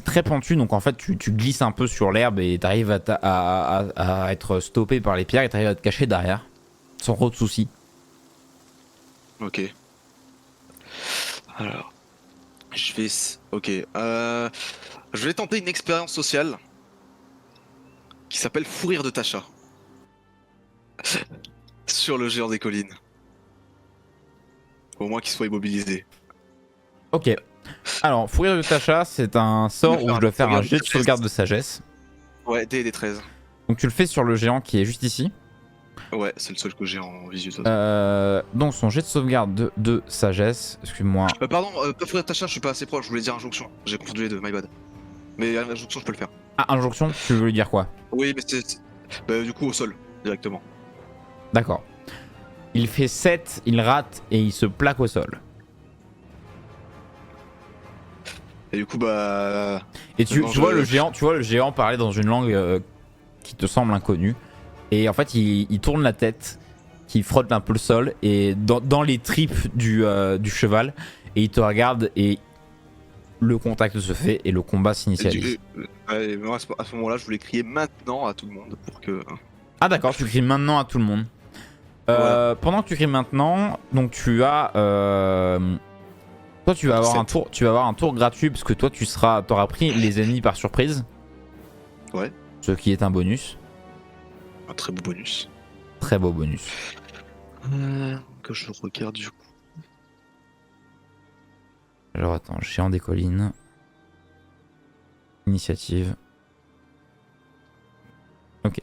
très pentu, donc en fait tu glisses un peu sur l'herbe et t'arrives à être stoppé par les pierres et t'arrives à te cacher derrière, sans trop de soucis. Ok. Alors, je vais... Ok. Je vais tenter une expérience sociale qui s'appelle Fou rire de Tasha. Sur le géant des collines. Au moins qu'il soit immobilisé. Ok. Alors, Fou rire de Tasha, c'est un sort où je dois faire un jet de sauvegarde de sagesse. Ouais, des 13. Donc tu le fais sur le géant qui est juste ici. Ouais, c'est le seul que j'ai en visu. Donc son jet de sauvegarde de sagesse, excuse-moi. Pardon, pas Fou rire de Tasha, je suis pas assez proche, je voulais dire injonction. J'ai confondu les deux, my bad. Mais injonction, je peux le faire. Ah, injonction, tu veux lui dire quoi? Oui, mais c'est... Bah, du coup, au sol, directement. D'accord. Il fait 7, il rate et il se plaque au sol. Et du coup, bah... Et tu vois le géant parler dans une langue qui te semble inconnue. Et en fait, il tourne la tête, qui frotte un peu le sol et dans les tripes du cheval. Et il te regarde et le contact se fait et le combat s'initialise. Moi, à ce moment-là, je voulais crier maintenant à tout le monde pour que... Ah d'accord, tu cries maintenant à tout le monde. Voilà. Pendant que tu cries maintenant, donc tu as... Toi tu vas avoir un tour gratuit parce que toi tu auras pris les ennemis par surprise. Ouais. Ce qui est un bonus. Un très beau bonus. Très beau bonus. Que je regarde du coup. Alors attends, géant des collines. Initiative. Ok.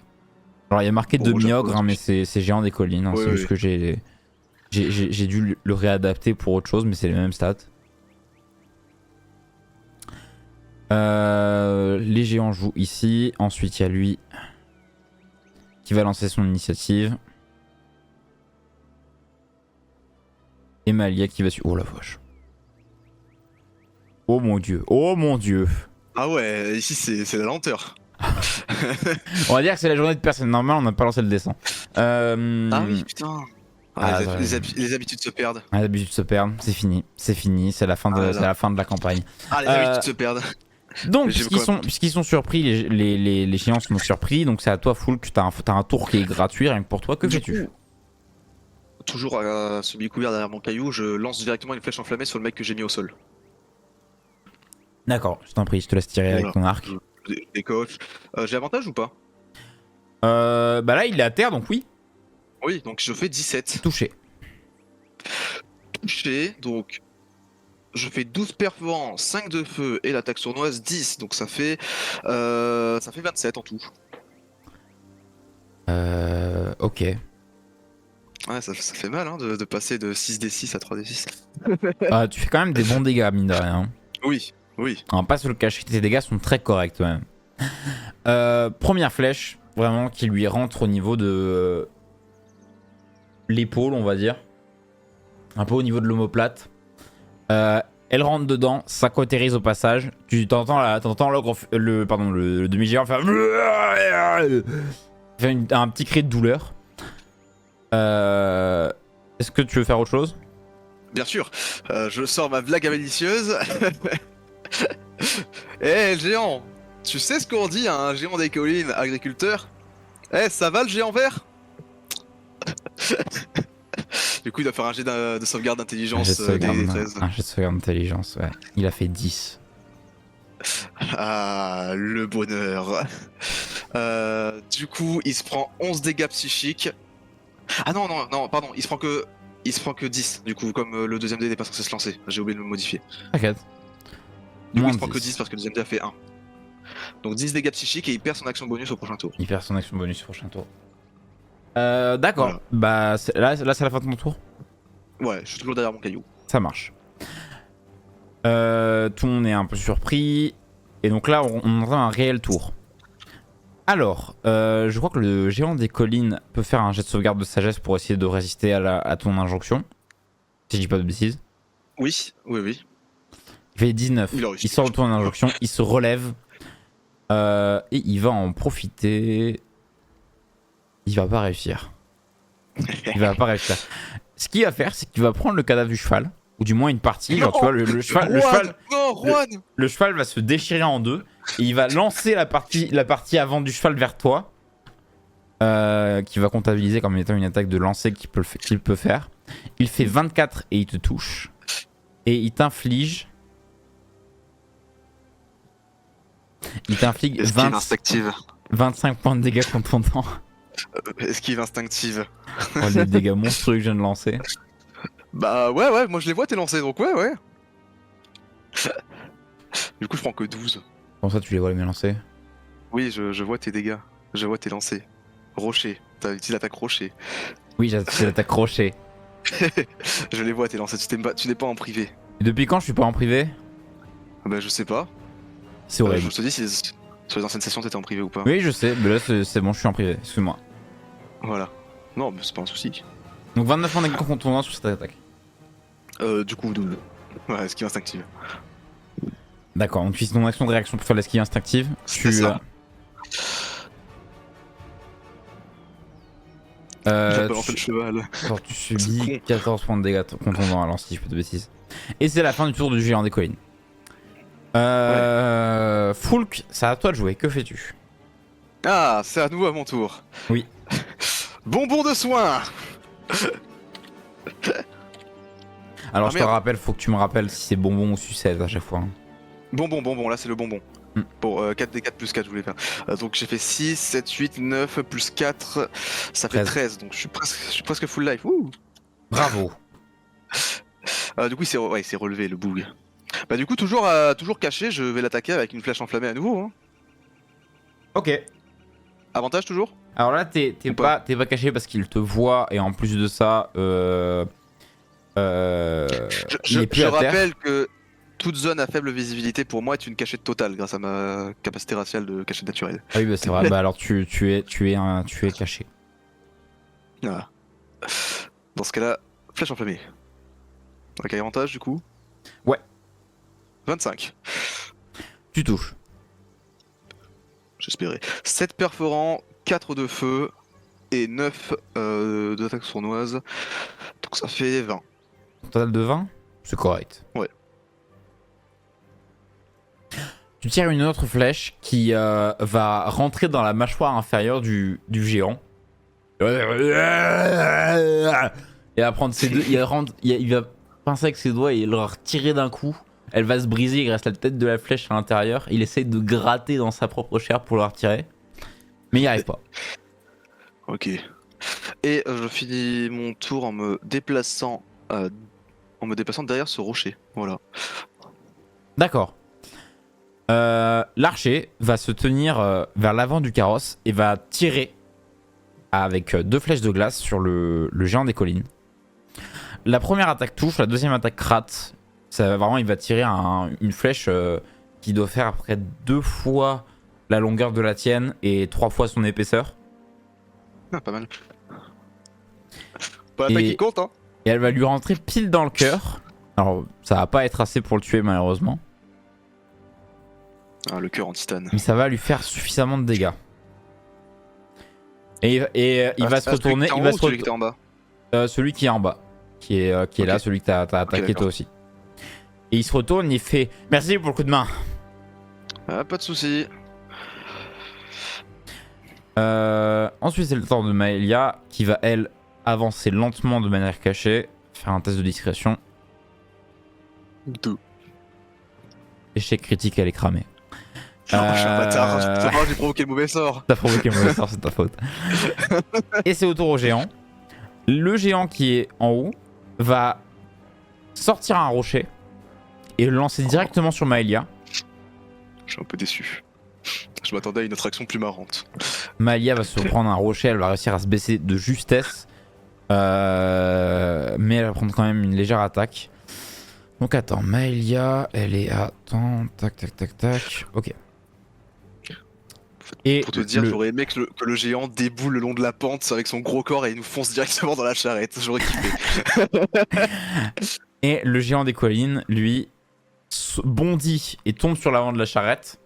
Alors il y a marqué demi-ogre, hein, mais c'est géant des collines. Hein, oui, c'est juste que j'ai dû le réadapter pour autre chose, mais c'est les mêmes stats. Les géants jouent ici. Ensuite il y a lui qui va lancer son initiative. Et Malia qui va suivre. Oh la vache. Oh mon dieu. Oh mon dieu. Ah ouais, ici c'est la lenteur. On va dire que c'est la journée de personne normale, on n'a pas lancé le dessin. Ah oui, putain. Les habitudes se perdent. Les habitudes se perdent, c'est fini, c'est la fin de la campagne. Ah, les habitudes se perdent. Donc, puisqu'ils sont surpris, les géants sont surpris, donc c'est à toi, Foulk, t'as un tour qui est gratuit, rien que pour toi, que fais-tu? Toujours à celui couvert derrière mon caillou, je lance directement une flèche enflammée sur le mec que j'ai mis au sol. D'accord, je t'en prie, je te laisse tirer avec ton arc. Des coachs. J'ai avantage ou pas? Bah là, il est à terre, donc oui. Oui, donc je fais 17. Touché. Touché, donc je fais 12 perforants, 5 de feu et l'attaque sournoise 10, donc ça fait 27 en tout. Ok. Ouais, ça fait mal hein, de passer de 6d6 à 3d6. Tu fais quand même des bons dégâts, mine de rien. Oui, oui. On va pas se le cacher, tes dégâts sont très corrects quand même. Première flèche, vraiment, qui lui rentre au niveau de l'épaule, on va dire. Un peu au niveau de l'omoplate. Elle rentre dedans, ça cautérise au passage. Tu t'entends le demi-géant faire un petit cri de douleur. Est-ce que tu veux faire autre chose? Bien sûr, je sors ma blague malicieuse. Eh géant, tu sais ce qu'on dit à un géant des collines agriculteur? Eh, ça va le géant vert? Du coup, il doit faire un jet de sauvegarde d'intelligence des 13. Un jet de sauvegarde d'intelligence, ouais. Il a fait 10. Ah, le bonheur. Du coup, il se prend 11 dégâts psychiques. Ah non, pardon, il se prend que 10, du coup, comme le deuxième dé n'est pas censé se lancer. J'ai oublié de le modifier. T'inquiète. Du coup, Moins il se prend de que 10. 10 parce que le deuxième dé a fait 1. Donc 10 dégâts psychiques et il perd son action bonus au prochain tour. Il perd son action bonus au prochain tour. D'accord. Voilà. Bah là c'est la fin de ton tour. Ouais, je suis toujours derrière mon caillou. Ça marche. Tout le monde est un peu surpris. Et donc là, on entend un réel tour. Alors, je crois que le géant des collines peut faire un jet de sauvegarde de sagesse pour essayer de résister à ton injonction. Si je dis pas de bêtises. Oui. Il fait 19. Il a réussi. Il sort de ton injonction, il se relève. Et il va en profiter. Il va pas réussir. Ce qu'il va faire, c'est qu'il va prendre le cadavre du cheval. Ou du moins une partie. Genre, tu vois, le cheval. Non, Juan. Le cheval va se déchirer en deux et il va lancer la partie avant du cheval vers toi, qui va comptabiliser comme étant une attaque de lancer qu'il peut faire. Il fait 24 et il te touche. Et il t'inflige... Esquive instinctive. 25 points de dégâts contondants. Esquive instinctive. Oh, les dégâts monstrueux que je viens de lancer. Bah ouais, moi je les vois t'es lancé, donc ouais. Du coup, je prends que 12. Comment ça, tu les vois les lancer? Oui, je vois tes dégâts. Je vois tes lancers. Rocher. T'as utilisé l'attaque rocher. Oui, j'ai l'attaque crochet. Je les vois tes lancers. Tu n'es pas en privé. Et depuis quand je suis pas en privé? Bah, je sais pas. C'est horrible. Je te dis si sur les anciennes sessions t'étais en privé ou pas. Oui, je sais, mais là c'est bon, je suis en privé, excuse-moi. Voilà. Non, mais c'est pas un souci. Donc 29 points de dégâts contondants sur cette attaque. Du coup, 12. Ouais, esquive instinctive. D'accord, donc tu utilises ton action de réaction pour faire l'esquive instinctive. C'est ça. J'ai pas lancé le cheval. Alors, tu subis 14 points de dégâts contondants, alors si je fais de bêtises. Et c'est la fin du tour du géant des collines. Foulk, c'est à toi de jouer, que fais-tu? Ah, c'est à nouveau à mon tour. Oui. Bonbon de soin. Alors Ah, je te merde. rappelle, faut que tu me rappelles si c'est bonbon ou sucette à chaque fois. Hein. Bonbon, là c'est le bonbon. Bon, 4d4 plus 4 je voulais faire. Donc j'ai fait 6, 7, 8, 9 plus 4, ça fait 13, donc je suis presque full life. Ouh. Bravo. Du coup il s'est relevé le boug. Bah du coup toujours caché, je vais l'attaquer avec une flèche enflammée à nouveau. Hein. Ok. Avantage toujours? Alors là, t'es pas caché parce qu'il te voit et en plus de ça, il est plus Je à terre. rappelle que toute zone à faible visibilité pour moi est une cachette totale grâce à ma capacité raciale de cachette naturelle. Ah oui, bah c'est vrai. Bah alors tu es caché. Voilà. Dans ce cas-là, flèche enflammée. Avec avantage du coup? Ouais. 25. Tu touches. J'espérais. 7 perforants, 4 de feu et 9 d'attaque sournoise. Donc ça fait 20. Total de 20, c'est correct. Ouais. Tu tires une autre flèche qui va rentrer dans la mâchoire inférieure du géant. Et va prendre ses deux. Il va pincer avec ses doigts et le retirer d'un coup. Elle va se briser, il reste la tête de la flèche à l'intérieur. Il essaye de gratter dans sa propre chair pour le retirer. Mais il n'y arrive pas. Ok. Et je finis mon tour en me déplaçant derrière ce rocher. Voilà. D'accord. L'archer va se tenir vers l'avant du carrosse et va tirer avec 2 flèches de glace sur le géant des collines. La première attaque touche, la deuxième attaque rate. Ça, vraiment, il va tirer une flèche qui doit faire à peu près 2 fois la longueur de la tienne et 3 fois son épaisseur. Ah, pas mal. Pas l'attaque qui compte, hein. Et elle va lui rentrer pile dans le cœur. Alors, ça va pas être assez pour le tuer malheureusement. Ah, le cœur en titane. Mais ça va lui faire suffisamment de dégâts. Et il va se retourner. Il va se celui qui était en bas. celui qui est en bas. Qui est là, celui que t'as attaqué toi aussi. Et il se retourne, il fait merci pour le coup de main. Ah, pas de soucis. Ensuite, c'est le tour de Maëlia qui va, elle, avancer lentement de manière cachée. Faire un test de discrétion. 2. Échec critique, elle est cramée. Oh, je suis un bâtard. J'ai provoqué le mauvais sort. T'as provoqué le mauvais sort, c'est ta faute. Et c'est au tour au géant. Le géant qui est en haut va sortir un rocher et le lancer directement sur Maëlia. Je suis un peu déçu. Je m'attendais à une autre action plus marrante. Maëlia va se prendre un rocher, elle va réussir à se baisser de justesse. Mais elle va prendre quand même une légère attaque. Donc attends, Maëlia, elle est à... Attends, tac, tac, tac, tac. Ok. Et pour te dire, j'aurais aimé que le géant déboule le long de la pente avec son gros corps et il nous fonce directement dans la charrette. J'aurais kiffé. Et le géant des collines, lui, bondit et tombe sur l'avant de la charrette.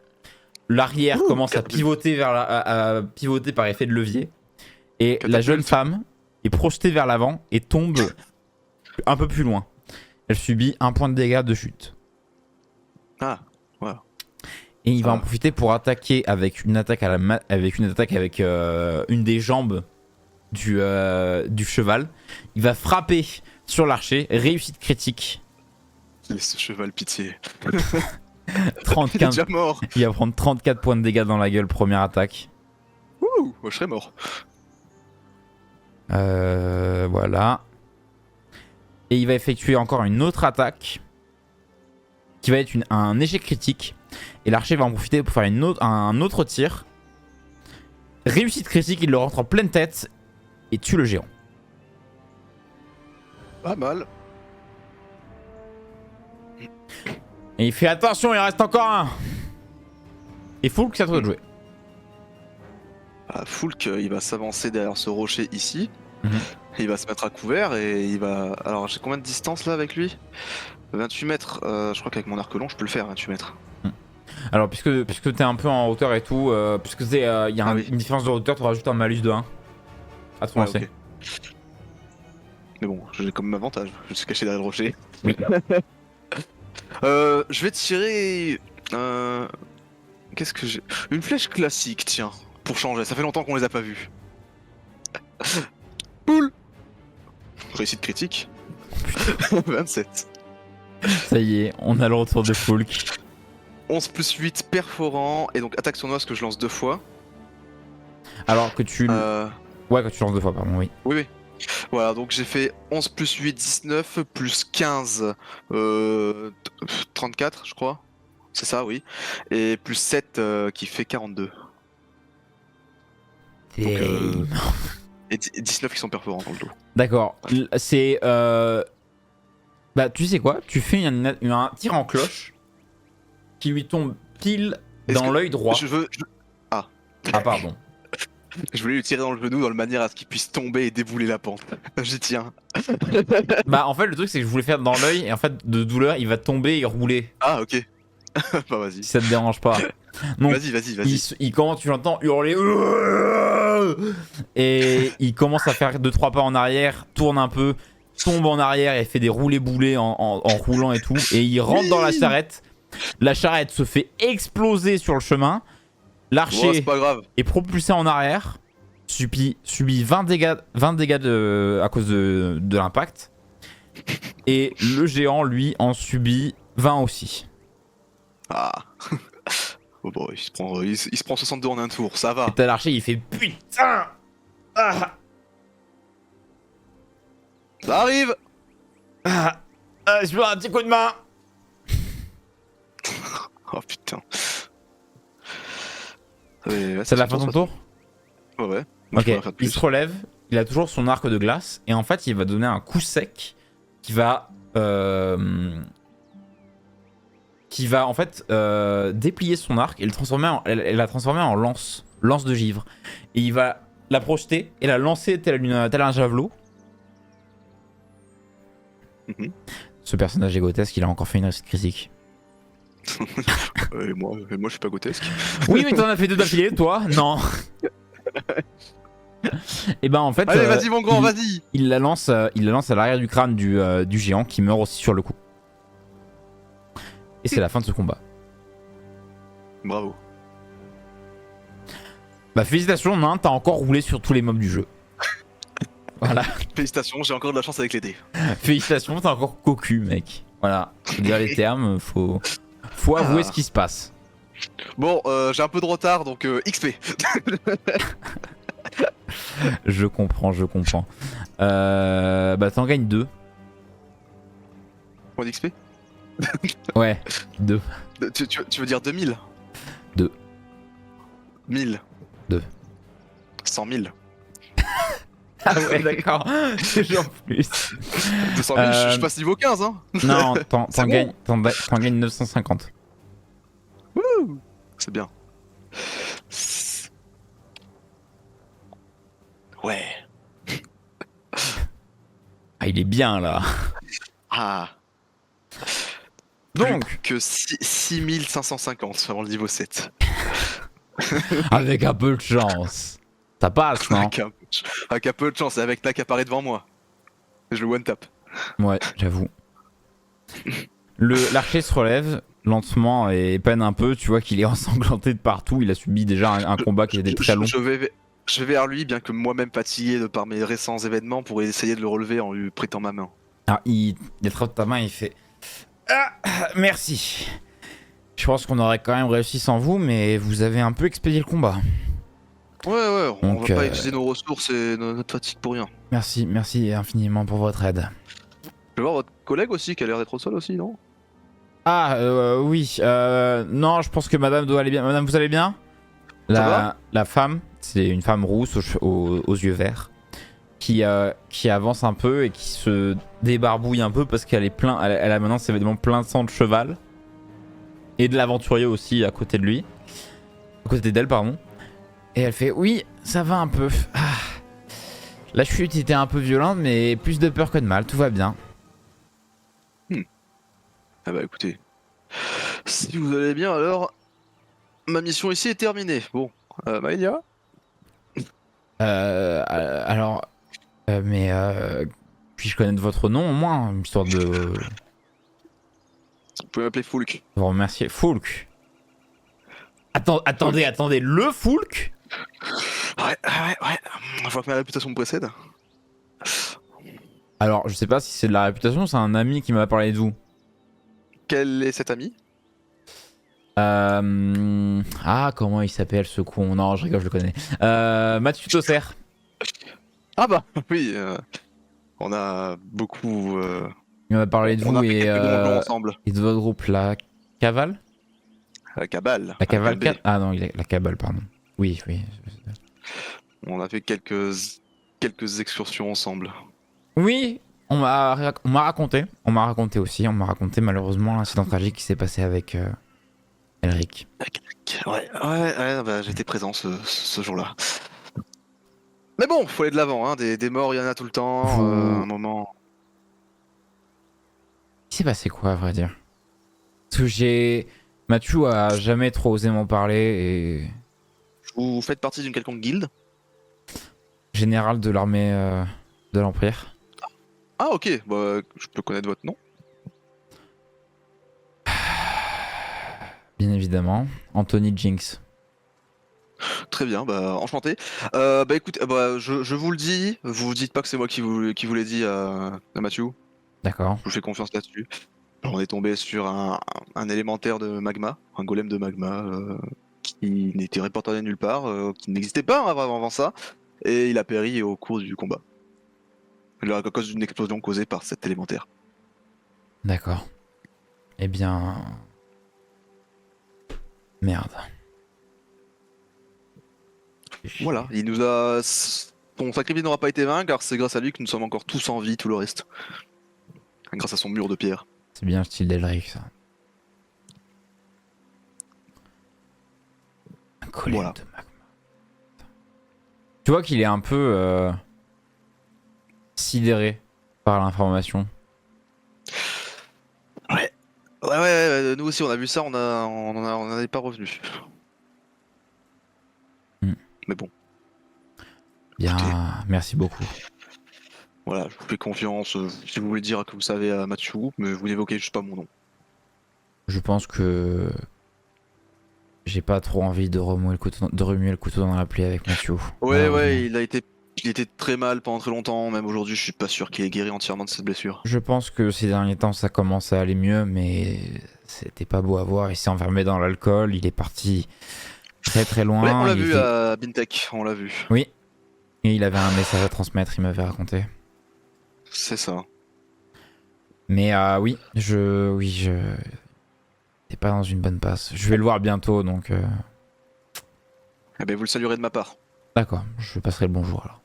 L'arrière commence à pivoter, à pivoter par effet de levier. Et la jeune femme est projetée vers l'avant et tombe un peu plus loin. Elle subit 1 point de dégâts de chute. Ah, voilà. Et il va en profiter pour attaquer avec une attaque avec une des jambes du cheval. Il va frapper sur l'archer, réussite critique. Laisse ce cheval, pitié. 34, il est déjà mort. Il va prendre 34 points de dégâts dans la gueule, première attaque. Ouh, moi je serais mort. Voilà. Et il va effectuer encore une autre attaque qui va être un échec critique. Et l'archer va en profiter pour faire un autre tir. Réussite critique, il le rentre en pleine tête et tue le géant. Pas mal. Et il fait attention, il reste encore un. Et Foulk, c'est à toi de jouer. Foulk, il va s'avancer derrière ce rocher ici. Mhm. Il va se mettre à couvert et il va... Alors j'ai combien de distance là avec lui? 28 mètres. Je crois qu'avec mon arc long je peux le faire, 28 mètres. Alors puisque t'es un peu en hauteur et tout, puisque il y a une différence de hauteur, tu rajoutes un malus de 1 à ton lancer. Okay. Mais bon, j'ai comme avantage, je suis caché derrière le rocher. Oui. Je vais tirer... Qu'est-ce que j'ai... Une flèche classique, tiens, pour changer, ça fait longtemps qu'on les a pas vus. Poule. Réussite critique. 27. Ça y est, on a le retour de Foulk. 11 plus 8 perforant, et donc attaque sournoise que je lance 2 fois. Alors que tu... Ouais, que tu lances 2 fois, pardon, oui. Oui. Voilà, donc j'ai fait 11 plus 8, 19, plus 15, 34, je crois. C'est ça, oui. Et plus 7 qui fait 42. Donc, et 19 qui sont perforants dans le dos. D'accord. C'est... Bah, tu sais quoi? Tu fais un tir en cloche qui lui tombe pile dans l'œil droit. Ah, pardon. Je voulais lui tirer dans le genou dans le manière à ce qu'il puisse tomber et débouler la pente. J'y tiens. Bah, en fait, le truc, c'est que je voulais faire dans l'œil et en fait, de douleur, il va tomber et rouler. Ah, ok. Bah, vas-y. Si ça te dérange pas. Donc, vas-y. Il commence, tu l'entends hurler. Et il commence à faire 2-3 pas en arrière, tourne un peu, tombe en arrière et fait des roulés-boulés en roulant et tout. Et il rentre dans la charrette. La charrette se fait exploser sur le chemin. L'archer est propulsé en arrière. Subit 20 dégâts à cause de l'impact. Et le géant, lui, en subit 20 aussi. Ah. Oh bon, il se prend 62 en un tour, ça va. Et t'as l'archer, il fait putain. Ah. Ça arrive. Je veux un petit coup de main. Oh putain. C'est la fin de ton tour? Ouais. Moi, ok, il se relève, il a toujours son arc de glace, et en fait il va donner un coup sec qui va en fait déplier son arc et la transformer en lance de givre. Et il va la projeter et la lancer tel un javelot Ce personnage est grotesque, il a encore fait une réussite critique. Et moi je suis pas grotesque. Oui, mais t'en as fait 2 d'affilée, toi? Non. Et ben en fait, Allez, vas-y mon grand, vas-y. il la lance à l'arrière du crâne du géant qui meurt aussi sur le coup. Et c'est la fin de ce combat. Bravo. Bah félicitations, Nain, t'as encore roulé sur tous les mobs du jeu. Voilà. Félicitations, j'ai encore de la chance avec les dés. Félicitations, t'as encore cocu, mec. Voilà. Faut dire les termes, faut avouer ce qui se passe. Bon, j'ai un peu de retard, donc XP. Je comprends. Bah t'en gagnes 2. Point d'XP. Ouais, 2. Tu veux dire 2000? 2. 1000. 2. 100 000. Ah ouais, d'accord. Toujours plus. 200 000, je passe niveau 15, hein. Non, t'en C'est gagnes 950. C'est bien. Ouais. Ah, il est bien là. Ah. Donc, Plus que 6550 avant le niveau 7. avec un peu de chance. Ça passe, non? Avec un peu de chance, et avec Nak apparaît devant moi. Je le one tap. Ouais, j'avoue. L'archer se relève lentement et peine un peu. Tu vois qu'il est ensanglanté de partout. Il a subi déjà un combat qui était très long. Je vais vers lui, bien que moi-même fatigué de par mes récents événements, pour essayer de le relever en lui prêtant ma main. Ah, il attrape ta main et il fait ah, merci. Je pense qu'on aurait quand même réussi sans vous, mais vous avez un peu expédié le combat. Ouais, on Donc, va pas utiliser nos ressources et notre fatigue pour rien. Merci infiniment pour votre aide. Je vais voir votre collègue aussi, qui a l'air d'être au sol aussi, non? Ah, oui. Non, je pense que madame doit aller bien. Madame, vous allez bien? La femme, c'est une femme rousse aux yeux verts qui avance un peu et qui se débarbouille un peu parce qu'elle est elle a maintenant ses vêtements plein de sang de cheval et de l'aventurier aussi à côté de lui, à côté d'elle pardon. Et elle fait oui, ça va un peu. Ah. La chute était un peu violente, mais plus de peur que de mal, tout va bien. Ah bah écoutez, si vous allez bien alors, ma mission ici est terminée. Bon, Maëlia? Alors, mais puis-je connaître votre nom au moins, histoire de Vous pouvez m'appeler Foulk. vous remercier. Foulk. Attendez, le Foulk? Ouais. Il faut que ma réputation me précède. Alors, je sais pas si c'est de la réputation, c'est un ami qui m'a parlé de vous. Quel est cet ami? Ah, comment il s'appelle ce con? Non, je rigole, je le connais. Mathieu Tosser. Ah bah oui, on a beaucoup. Il m'a parlé de On vous a fait quelques donjons ensemble. et de votre groupe, la Cavale? La Cabale. La Cavale avec un B. 4? Ah non, la Cabale, pardon. Oui. On a fait quelques excursions ensemble. Oui, on m'a raconté. On m'a raconté aussi. On m'a raconté malheureusement l'incident tragique qui s'est passé avec Elric. Ouais, bah, j'étais présent ce jour-là. Mais bon, faut aller de l'avant, hein. Des morts, il y en a tout le temps. Un moment. Il s'est passé quoi, à vrai dire? Parce que Mathieu a jamais trop osé m'en parler et. Vous faites partie d'une quelconque guilde? Général de l'armée de l'Empire. Ah ok, bah je peux connaître votre nom. Bien évidemment. Anthony Jinx. Très bien, bah enchanté. Bah écoute, bah, je vous le dis, vous dites pas que c'est moi qui vous l'ai dit à Mathieu. D'accord. Je vous fais confiance là-dessus. On est tombé sur un élémentaire de magma, un golem de magma, qui n'était répertorié nulle part, qui n'existait pas avant ça, et il a péri au cours du combat. À cause d'une explosion causée par cet élémentaire. D'accord. Eh bien. Merde. Voilà, il nous a. Son sacrifice n'aura pas été vain, car c'est grâce à lui que nous sommes encore tous en vie, tout le reste. Grâce à son mur de pierre. C'est bien le style d'Elric, ça. Un golem Voilà. de magma. Tu vois qu'il est un peu sidéré par l'information. Ouais, nous aussi on a vu ça, on n'en est pas revenu. Hmm. Mais bon, Bien, écoutez, merci beaucoup. voilà, je vous fais confiance. Si vous voulez dire que vous savez à Mathieu, mais vous n'évoquez juste pas mon nom. Je pense que j'ai pas trop envie de remuer le couteau dans la plaie avec Mathieu. Malheureusement. Ouais, il était très mal pendant très longtemps. Même aujourd'hui, je suis pas sûr qu'il ait guéri entièrement de cette blessure. Je pense que ces derniers temps ça commence à aller mieux, mais c'était pas beau à voir. Il s'est enfermé dans l'alcool, il est parti très très Ouais, on loin. l'a Il vu était. à Bintech, on l'a vu. Oui, et il avait un message à transmettre, il m'avait raconté. C'est ça. Mais oui, je. T'es pas dans une bonne passe. Je vais le voir bientôt, donc Eh ben, vous le saluerez de ma part. d'accord, je passerai le bonjour alors.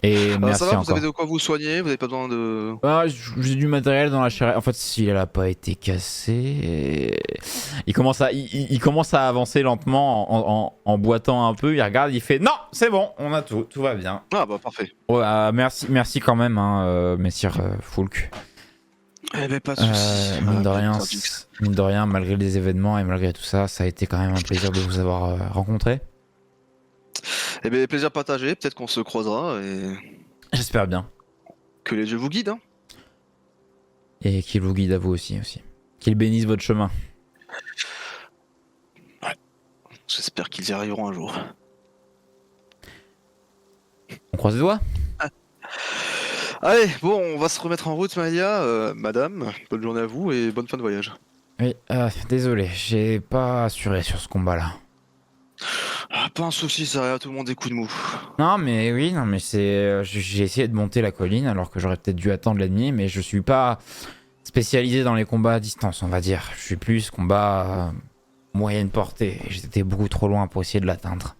Et Ça merci va, vous avez encore. de quoi vous soigner, vous avez pas besoin de... Ah, j'ai du matériel dans la charrette. En fait, si elle a pas été cassée, il commence à avancer lentement en boitant un peu. Il regarde, il fait non, c'est bon, on a tout va bien. Ah bah parfait. Ouais, merci quand même, hein, messire Foulk. Eh ben pas de soucis. Mine de rien, malgré les événements et malgré tout ça, ça a été quand même un plaisir de vous avoir rencontré. Eh ben plaisir partagé, peut-être qu'on se croisera et J'espère bien. que les dieux vous guident. Hein. Et qu'il vous guide à vous aussi. Qu'il bénisse votre chemin. J'espère qu'ils y arriveront un jour. On croise les doigts. Allez, bon, on va se remettre en route, Maïa. Madame, bonne journée à vous et bonne fin de voyage. Oui, désolé, j'ai pas assuré sur ce combat-là. Ah, pas un souci, ça arrive à tout le monde des coups de mou. Non mais oui, non mais j'ai essayé de monter la colline alors que j'aurais peut-être dû attendre l'ennemi, mais je suis pas spécialisé dans les combats à distance, on va dire. Je suis plus combat moyenne portée. Et j'étais beaucoup trop loin pour essayer de l'atteindre.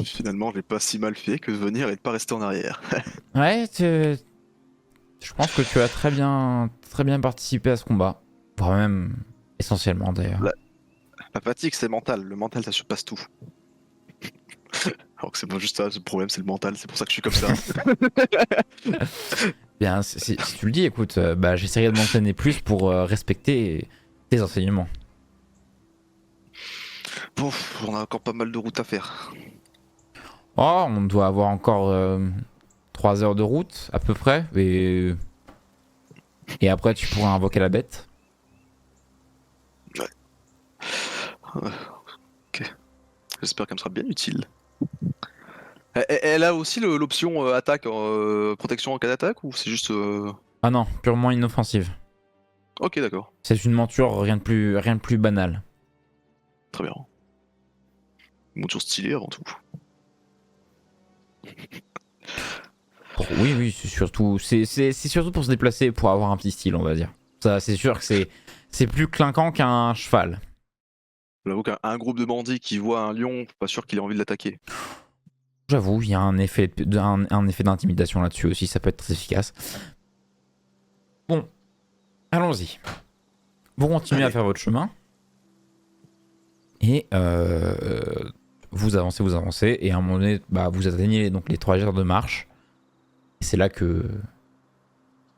Finalement, j'ai pas si mal fait que de venir et de pas rester en arrière. Ouais, je pense que tu as très bien participé à ce combat. Voire même essentiellement d'ailleurs. La, la fatigue, c'est mental. Le mental, ça surpasse tout. Alors que c'est pas juste ça, le problème, c'est le mental. C'est pour ça que je suis comme ça. Bien, si tu le dis, écoute, bah, j'essaierai de m'entraîner plus pour respecter tes enseignements. Bon, on a encore pas mal de route à faire. Oh, on doit avoir encore 3 heures de route à peu près. Et après, tu pourras invoquer la bête. Ok. J'espère qu'elle me sera bien utile. Elle a aussi l'option attaque, protection en cas d'attaque ou c'est juste. Ah non, purement inoffensive. Ok, d'accord. C'est une monture, rien de plus banal. Très bien. Une monture stylée avant tout. Oui, c'est surtout pour se déplacer, pour avoir un petit style, on va dire. Ça, c'est sûr que c'est plus clinquant qu'un cheval. J'avoue qu'un groupe de bandits qui voit un lion, pas sûr qu'il ait envie de l'attaquer. J'avoue, il y a un effet d'intimidation là-dessus aussi, ça peut être très efficace. Bon, allons-y. Vous continuez à faire votre chemin. Et vous avancez, et à un moment donné, bah, vous atteignez donc les 3 heures de marche. Et c'est là que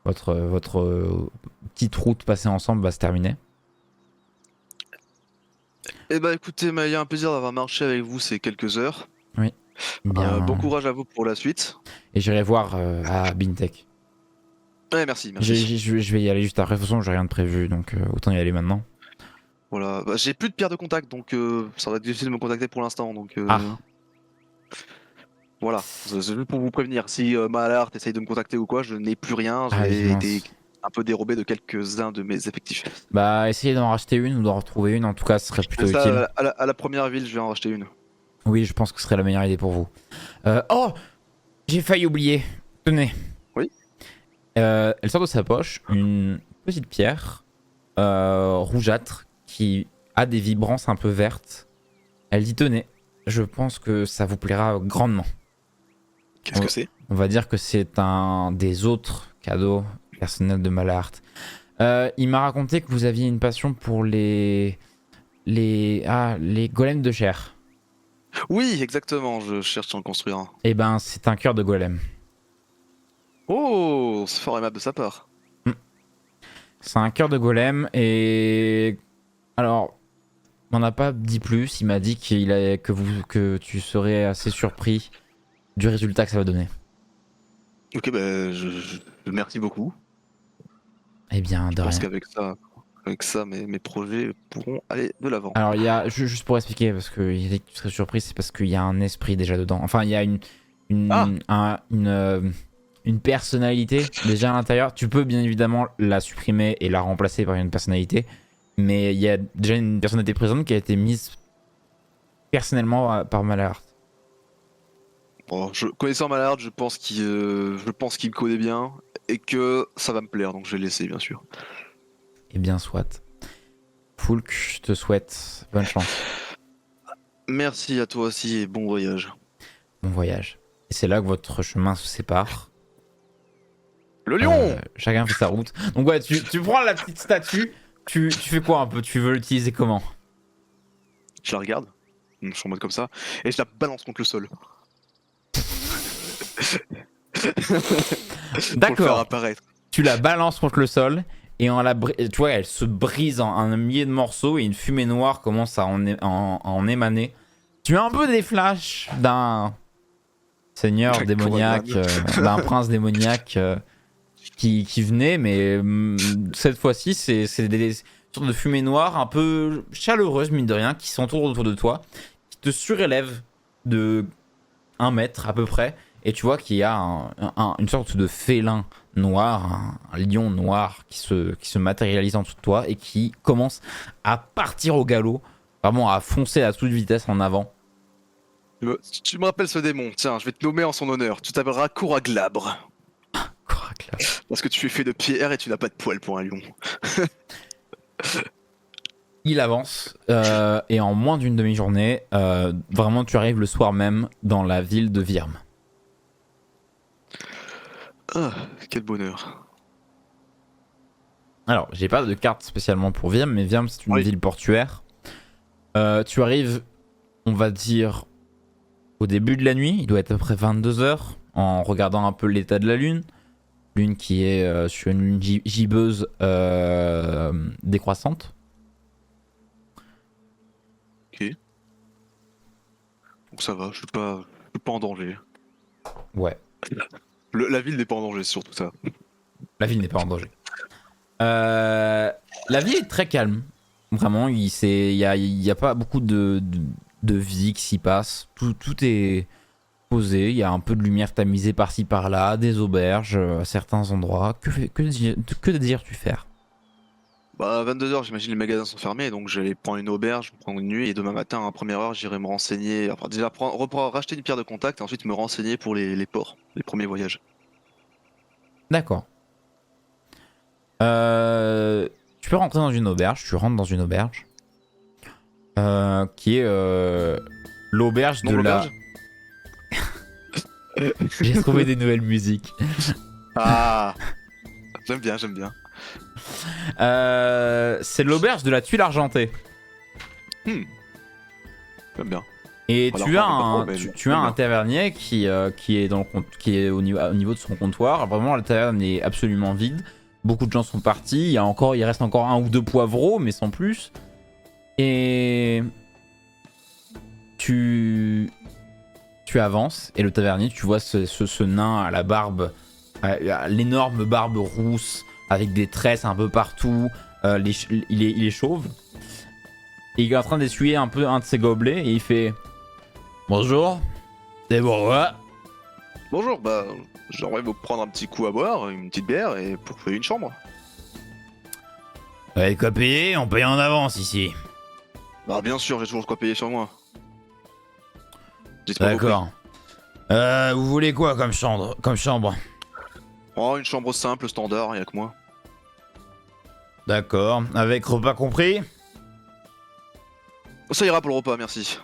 votre petite route passée ensemble va se terminer. Eh bah écoutez, il y a un plaisir d'avoir marché avec vous ces quelques heures. Oui. Bien. Bon courage à vous pour la suite. Et j'irai voir à Bintech. Ouais, merci. Je vais y aller juste après. De toute façon, j'ai rien de prévu, donc autant y aller maintenant. Voilà, bah, j'ai plus de pierre de contact, donc ça va être difficile de me contacter pour l'instant. Donc Ah, voilà, c'est juste pour vous prévenir. Si Malart essaye de me contacter ou quoi, je n'ai plus rien. ah oui, J'ai mince. été un peu dérobé de quelques-uns de mes effectifs. Bah, essayez d'en racheter une ou d'en retrouver une. En tout cas, ce serait plutôt C'est utile. ça, à la première ville, je vais en racheter une. Oui, je pense que ce serait la meilleure idée pour vous. Oh, j'ai failli oublier. Tenez. Oui. Elle sort de sa poche une petite pierre rougeâtre qui a des vibrances un peu vertes. Elle dit tenez, je pense que ça vous plaira grandement. Qu'est-ce que c'est? On va dire que c'est un des autres cadeaux personnels de Malart. Il m'a raconté que vous aviez une passion pour les golems de chair. Oui, exactement, je cherche à en construire un. Eh ben, c'est un cœur de golem. Oh, c'est fort aimable de sa part. C'est un cœur de golem et... Alors, on n'a pas dit plus. Il m'a dit que tu serais assez surpris du résultat que ça va donner. Ok, bah, merci beaucoup. Eh bien, Je de pense rien. qu'avec ça, mes projets pourront aller de l'avant. Alors, il y a... Juste pour expliquer, parce qu'il a dit que tu serais surpris, c'est parce qu'il y a un esprit déjà dedans. Enfin, il y a Ah, une personnalité déjà à l'intérieur. Tu peux bien évidemment la supprimer et la remplacer par une personnalité. Mais il y a déjà une personnalité présente qui a été mise personnellement par Malard. bon, connaissant Malard, je pense qu'il me connaît bien et que ça va me plaire, donc je vais le laisser, bien sûr. Eh bien, soit. Foulk, je te souhaite bonne chance. Merci à toi aussi et bon voyage. Bon voyage. Et c'est là que votre chemin se sépare. Le lion! Chacun fait sa route. Donc ouais, tu prends la petite statue. Tu fais quoi un peu? Tu veux l'utiliser comment? Je la regarde, je suis en mode comme ça, et je la balance contre le sol. Pour le faire D'accord. apparaître. Tu la balances contre le sol. Et tu vois, elle se brise en un millier de morceaux. Et une fumée noire commence à en émaner. Tu as un peu des flashs d'un seigneur démoniaque, d'un prince démoniaque qui venait, mais cette fois-ci, c'est des sortes de fumées noires un peu chaleureuses, mine de rien, qui s'entourent autour de toi, qui te surélèvent de 1 mètre à peu près, et tu vois qu'il y a une sorte de félin noir, un lion noir qui se matérialise en dessous de toi et qui commence à partir au galop, vraiment à foncer à toute vitesse en avant. Tu me rappelles ce démon, tiens, je vais te nommer en son honneur. Tu t'appelleras Kouraglabre. Parce que tu es fait de pierre et tu n'as pas de poils pour un lion. Il avance et en moins d'une demi-journée, vraiment tu arrives le soir même dans la ville de Virme. Ah, quel bonheur. Alors, j'ai pas de carte spécialement pour Virme, mais Virme c'est une Oui. ville portuaire. Tu arrives, on va dire, au début de la nuit, il doit être à peu près 22h, en regardant un peu l'état de la lune. Lune qui est sur une lune gibbeuse décroissante. Ok. Donc ça va, je suis pas en danger. Ouais, La ville n'est pas en danger, c'est surtout ça. la ville n'est pas en danger. La ville est très calme. Vraiment, il y a pas beaucoup de vie qui s'y passe. Tout est posé. Il y a un peu de lumière tamisée par-ci par-là, des auberges à certains endroits. Que désires-tu faire? Bah, à 22h, j'imagine les magasins sont fermés, donc j'allais prendre une auberge, prendre une nuit, et demain matin, à première heure, j'irai me renseigner. Enfin, déjà, racheter une pierre de contact, et ensuite me renseigner pour les ports, les premiers voyages. D'accord. Tu peux rentrer dans une auberge. Tu rentres dans une auberge. Qui est l'auberge de Donc, la... l'auberge. J'ai trouvé des nouvelles musiques. Ah, j'aime bien, j'aime bien. C'est l'auberge de la tuile argentée. J'aime bien. Et Alors, tu as pas trop, mais tu as un tavernier qui est dans qui est au niveau de son comptoir. Vraiment, la taverne est absolument vide. Beaucoup de gens sont partis. Il reste encore 1 ou 2 poivreaux, mais sans plus. Et tu avances et le tavernier, tu vois ce nain à la barbe, à l'énorme barbe rousse avec des tresses un peu partout. Il est chauve. Et il est en train d'essuyer un peu un de ses gobelets et il fait bonjour, c'est pourquoi? Bonjour, bah, j'aimerais vous prendre un petit coup à boire, une petite bière, et pour trouver une chambre. Ouais, quoi payer? On paye en avance ici. Bah, bien sûr, j'ai toujours de quoi payer sur moi. Dites-moi vos D'accord. Vous voulez quoi comme chambre? prix. Oh, une chambre simple, standard, y'a que moi. D'accord. Avec repas compris? Ça ira pour le repas, merci.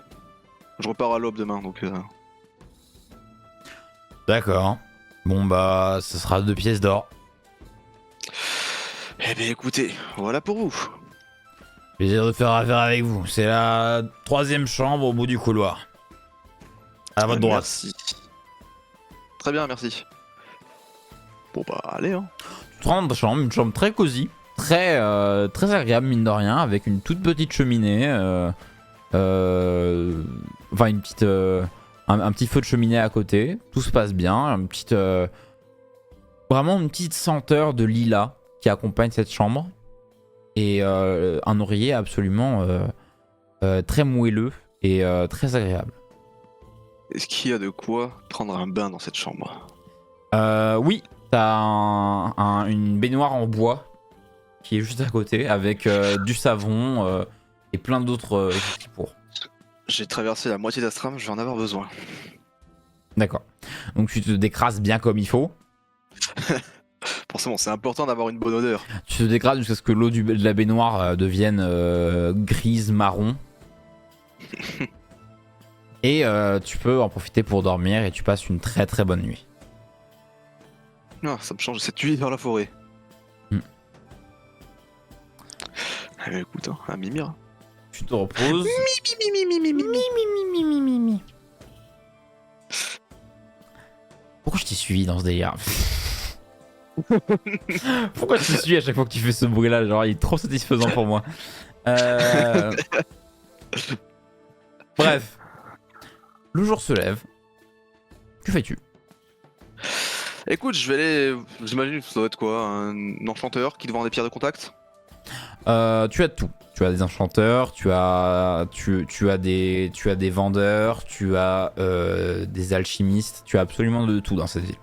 Je repars à l'aube demain, donc... D'accord. Bon bah, ce sera 2 pièces d'or. Eh bien écoutez, voilà pour vous. Plaisir de faire affaire avec vous. C'est la 3e chambre au bout du couloir. À votre droite. Merci. Très bien, merci. Bon bah allez hein. Tu te rends dans ta chambre, une chambre très cosy. très agréable mine de rien, avec une toute petite cheminée, enfin une petite, un petit feu de cheminée à côté, tout se passe bien, une petite, vraiment une petite senteur de lilas qui accompagne cette chambre, et un oreiller absolument très moelleux et très agréable. Est-ce qu'il y a de quoi prendre un bain dans cette chambre? Oui, t'as une baignoire en bois qui est juste à côté avec du savon et plein d'autres outils pour. J'ai traversé la moitié d'Astram, je vais en avoir besoin. D'accord. Donc tu te décrasses bien comme il faut. Forcément, c'est important d'avoir une bonne odeur. Tu te décrasses jusqu'à ce que l'eau de la baignoire devienne grise marron. Et tu peux en profiter pour dormir et tu passes une très très bonne nuit. Ah, ça me change de cette nuit vers la forêt. Écoute, hein, un mimir. Tu te reposes. Pourquoi je t'ai suivi dans ce délire? Pourquoi je te suis à chaque fois que tu fais ce bruit là? Genre il est trop satisfaisant pour moi. Bref. Le jour se lève. Que fais-tu? Écoute, je vais aller. J'imagine que ça doit être quoi? Un enchanteur qui te vend des pierres de contact? Tu as tout. Tu as des enchanteurs, tu as des vendeurs, tu as des alchimistes, tu as absolument de tout dans cette ville.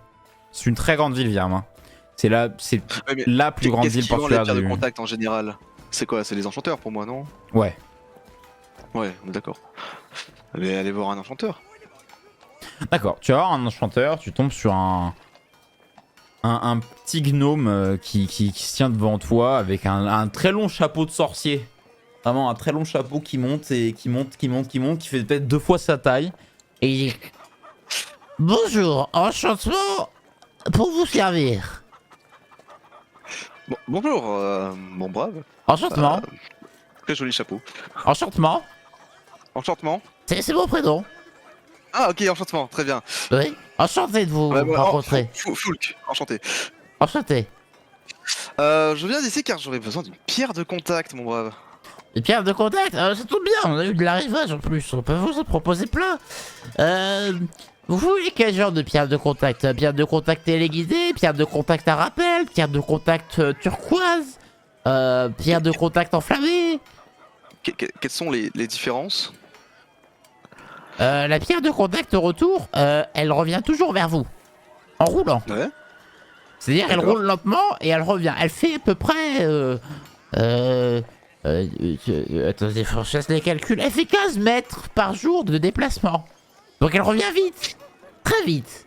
C'est une très grande ville, Vierne. Hein. C'est la plus grande ville portuaire les pierres de contact en général? C'est quoi? C'est les enchanteurs pour moi, non? Ouais. Ouais, on est d'accord. Allez voir un enchanteur. D'accord, tu vas avoir un enchanteur, tu tombes sur un petit gnome qui se tient devant toi avec un très long chapeau de sorcier. Vraiment un très long chapeau qui monte et qui monte, qui fait peut-être 2 fois sa taille. Et il dit: bonjour, enchantement pour vous servir. Bon, bonjour, mon brave. Enchantement. Très joli chapeau. Enchantement. Enchantement. C'est mon prénom. Ah, ok, enchantement, très bien. Oui. Enchanté de vous rencontrer. Foulk, enchanté. Enchanté. Je viens d'ici car j'aurais besoin d'une pierre de contact, mon brave. Des pierres de contact, ça tombe bien, on a eu de l'arrivage en plus, on peut vous en proposer plein. Vous voulez quel genre de pierre de contact? Pierre de contact téléguidée, pierre de contact à rappel, pierre de contact turquoise, pierre de contact enflammée. Quelles sont les différences? La pierre de contact au retour, elle revient toujours vers vous, en roulant. Ouais. C'est-à-dire elle roule lentement et elle revient. Elle fait à peu près... attendez, faut que je fasse les calculs. Elle fait 15 mètres par jour de déplacement. Donc elle revient vite. Très vite.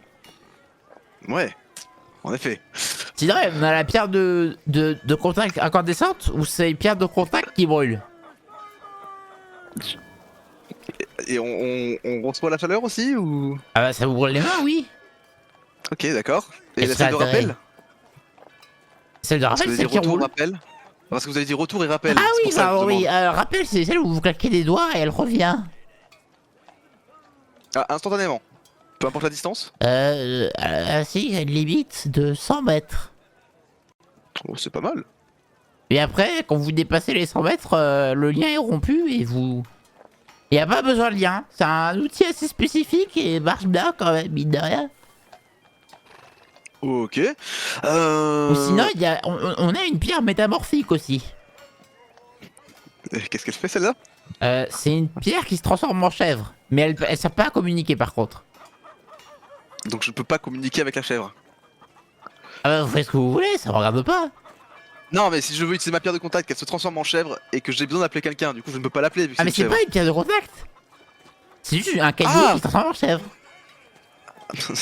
Ouais, en effet. Sinon, on a la pierre de contact incandescente ou c'est une pierre de contact qui brûle? Et on reçoit la chaleur aussi ou? Ah bah ça vous brûle les mains, oui. Ok, d'accord. Et Elle la serait celle de rappel? Celle de rappel, c'est celle qui retour roule. Rappel. Parce que vous avez dit retour et rappel. Ah oui, bah oui. demande. Rappel, c'est celle où vous claquez des doigts et elle revient. Ah, instantanément. Peu importe la distance? Si, il y a une limite de 100 mètres. Oh, c'est pas mal. Et après, quand vous dépassez les 100 mètres, le lien est rompu et vous... Il n'y a pas besoin de lien. C'est un outil assez spécifique et marche bien quand même, mine de rien. Ok. Ou sinon, on a une pierre métamorphique aussi. Qu'est-ce qu'elle fait celle-là? C'est une pierre qui se transforme en chèvre. Mais elle ne sert pas à communiquer par contre. Donc je ne peux pas communiquer avec la chèvre. Ah bah, vous faites ce que vous voulez, ça me regarde pas. Non, mais si je veux utiliser ma pierre de contact, qu'elle se transforme en chèvre et que j'ai besoin d'appeler quelqu'un, du coup je ne peux pas l'appeler vu que Ah mais c'est c'est une pas une pierre de contact. C'est juste un caillou qui se transforme en chèvre. chèvre.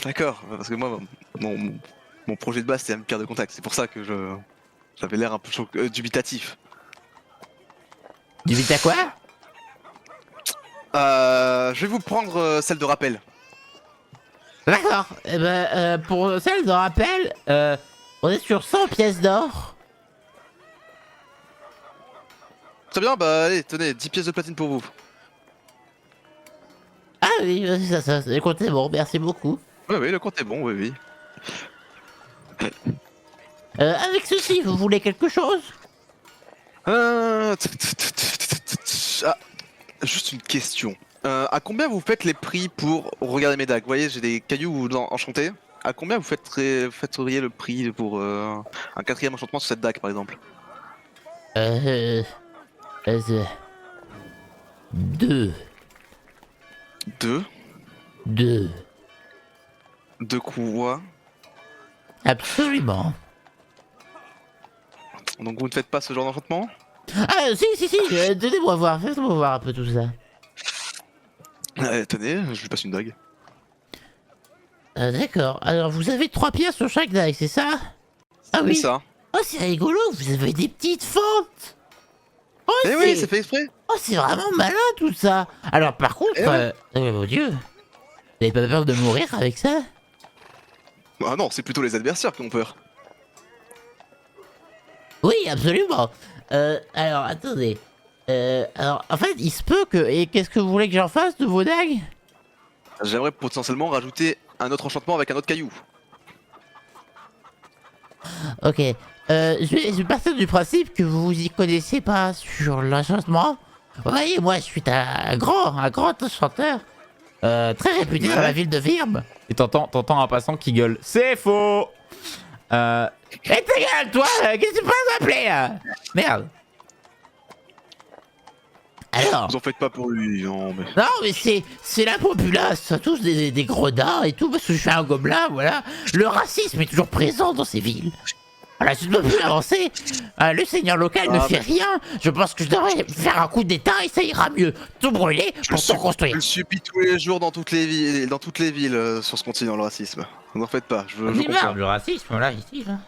D'accord, parce que moi, mon projet de base c'était une pierre de contact, c'est pour ça que j'avais l'air un peu dubitatif. Du vite à quoi? Je vais vous prendre celle de rappel. D'accord. Eh ben, pour celle de rappel, on est sur 100 pièces d'or. Très bien, bah allez, tenez, 10 pièces de platine pour vous. Ah oui, ça, le compte est bon, merci beaucoup. Oui, oui, le compte est bon, oui, oui. Avec ceci, vous voulez quelque chose? Ah, juste une question. À combien vous faites les prix pour regarder mes dagues? Vous voyez, j'ai des cailloux enchantés. À combien vous faiteriez le prix pour un 4e enchantement sur cette dague par exemple? Euh... euh, deux. Deux? Deux. De quoi? Absolument. Donc vous ne faites pas ce genre d'enchantement? Ah, si, donnez-moi voir, faites-moi voir un peu tout ça. Tenez, je lui passe une dague. D'accord, alors vous avez 3 pièces sur chaque dague, c'est ça? Ah C'est oui. ça. Oh, c'est rigolo, vous avez des petites fentes. Oh, Eh oui, c'est fait exprès. Oh, c'est vraiment malin tout ça. Alors par contre, Eh ouais. mon Dieu, vous n'avez pas peur de mourir avec ça? Ah non, c'est plutôt les adversaires qui ont peur. Oui, absolument. Alors attendez. Alors en fait, il se peut que... Et qu'est-ce que vous voulez que j'en fasse de vos dagues? J'aimerais potentiellement rajouter un autre enchantement avec un autre caillou. Ok. Je vais partir du principe que vous vous y connaissez pas sur l'enchantement. Vous voyez, moi je suis un grand enchanteur. Très réputé dans la ville de Virbe. Et t'entends un passant qui gueule. C'est faux. Eh ta gueule, toi, qu'est-ce que tu peux m'appeler là? Merde. Alors, Vous en faites pas pour lui, non mais. non mais c'est la populace, sont tous des gredins et tout, parce que je suis un gobelin, voilà. Le racisme est toujours présent dans ces villes. Voilà, je ne peux plus avancer. Le seigneur local ne fait rien. Je pense que je devrais faire un coup d'état et ça ira mieux. Tout brûler pour tout Je construire. le subis tous les jours dans toutes les villes sur ce continent, le racisme. Vous en faites pas, je C'est marre comprends. du racisme là, ici. Là.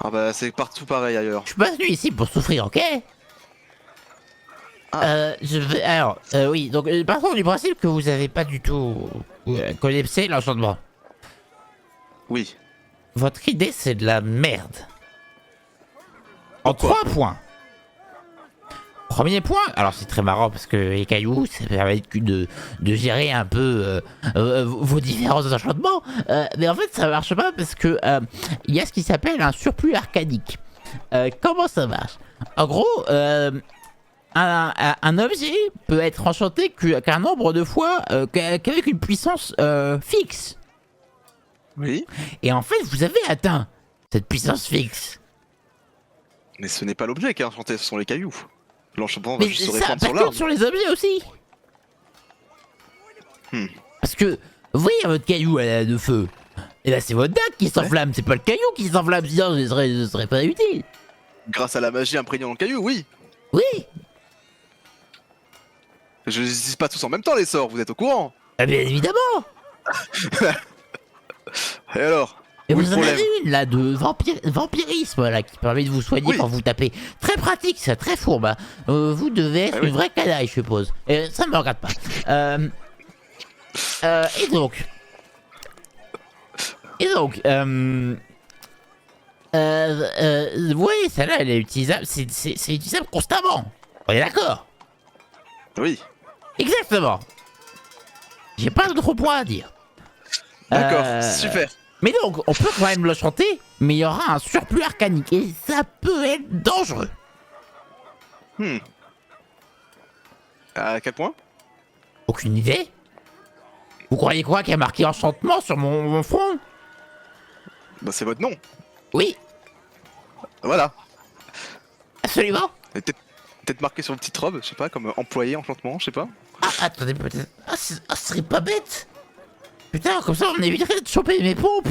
Ah bah c'est partout pareil ailleurs. Je suis pas venu ici pour souffrir, ok? Je vais. Alors, oui, donc partons du principe que vous avez pas du tout connaissé l'enchantement. Oui. Votre idée, c'est de la merde. En Pourquoi 3 points. Premier point, alors c'est très marrant parce que les cailloux, ça permet de gérer un peu vos différents enchantements. Mais en fait, ça marche pas parce que il y a ce qui s'appelle un surplus arcanique. Comment ça marche? En gros, un objet peut être enchanté qu'un nombre de fois qu'avec une puissance fixe. Oui. Et en fait, vous avez atteint cette puissance fixe. Mais ce n'est pas l'objet qui est enchanté, ce sont les cailloux. L'enchantement va Mais juste se ça répandre sur percute l'arbre. sur les objets aussi. Parce que, vous voyez votre caillou de feu. Et là, c'est votre dague qui s'enflamme, c'est pas le caillou qui s'enflamme, sinon ce serait pas utile. Grâce à la magie imprégnée dans le caillou, oui. Oui. Je les utilise pas tous en même temps les sorts, vous êtes au courant. Ah, bien évidemment. Et alors? Et Où est vous le en problème? avez une là de vampirisme là qui permet de vous soigner Oui. quand vous tapez. Très pratique, ça, très fourbe. Hein. Vous devez être Ah oui. une vraie canaille, je suppose. Ça me regarde pas. Et donc. Oui, celle-là, elle est utilisable. C'est utilisable constamment. On est d'accord? Oui. Exactement. J'ai pas d'autre point à dire. D'accord, super. Mais donc, on peut quand même le chanter, mais il y aura un surplus arcanique et ça peut être dangereux. À quel point? Aucune idée? Vous croyez quoi qu'il y a marqué enchantement sur mon front? Bah c'est votre nom. Oui, Voilà. absolument. Et peut-être marqué sur une petite robe, je sais pas, comme employé enchantement, je sais pas. Ah, attendez, peut-être. Ah, ce serait pas bête. Putain, comme ça, on éviterait de choper mes pompes.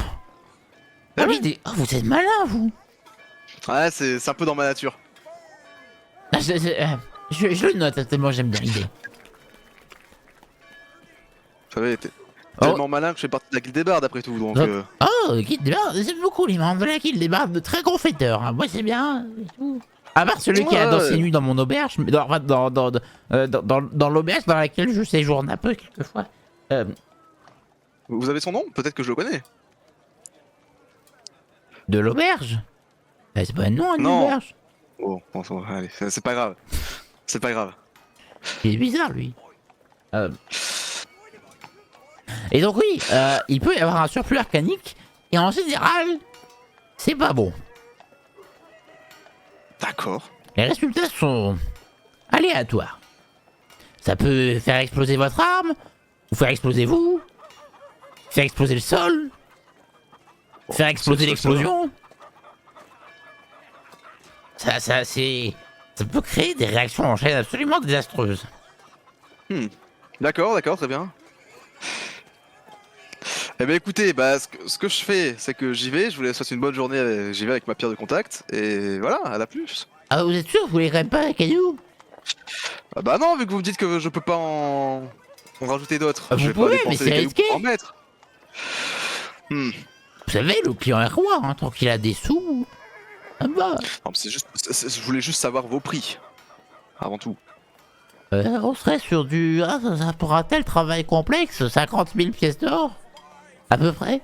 Ah, oui. l'idée. Oh, vous êtes malin, vous. Ouais, c'est un peu dans ma nature. Ah, je le note, tellement j'aime bien l'idée. Vous savez, t'es Oh. tellement malin que je fais partie de la guilde des bardes après tout, donc. Donc- Oh, Guide des bardes, j'aime beaucoup les membres de la Guilde des bardes, de très gros fêteurs. Hein. Moi, c'est bien. Et tout. À part celui qui a dansé nuit dans mon auberge, mais dans l'auberge dans laquelle je séjourne un peu quelquefois. Vous avez son nom? Peut-être que je le connais. De l'auberge? C'est pas un nom, une Non. auberge. Oh, bon, allez, c'est pas grave. C'est pas grave. Il est bizarre, lui. Et donc, oui, il peut y avoir un surplus arcanique, et en général, c'est pas bon. D'accord. Les résultats sont aléatoires. Ça peut faire exploser votre arme, ou faire exploser vous, faire exploser le sol, faire exploser l'explosion. Ça peut créer des réactions en chaîne absolument désastreuses. D'accord, très bien. Eh ben écoutez, bah ce que je fais, c'est que j'y vais, je vous souhaite une bonne journée, j'y vais avec ma pierre de contact, et voilà, à la plus. Ah, vous êtes sûr, vous voulez quand même pas un caillou? Ah bah non, vu que vous me dites que je peux pas en rajouter d'autres, Ah, vous je vais pouvez, pas mais dépenser c'est des cailloux risqué. pour en mettre. Vous savez, le client est roi, hein, tant qu'il a des sous. Ah bah. Non, mais c'est juste, je voulais juste savoir vos prix, avant tout. On serait sur du... Ah, ça pour un tel travail complexe, 50 000 pièces d'or. À peu près.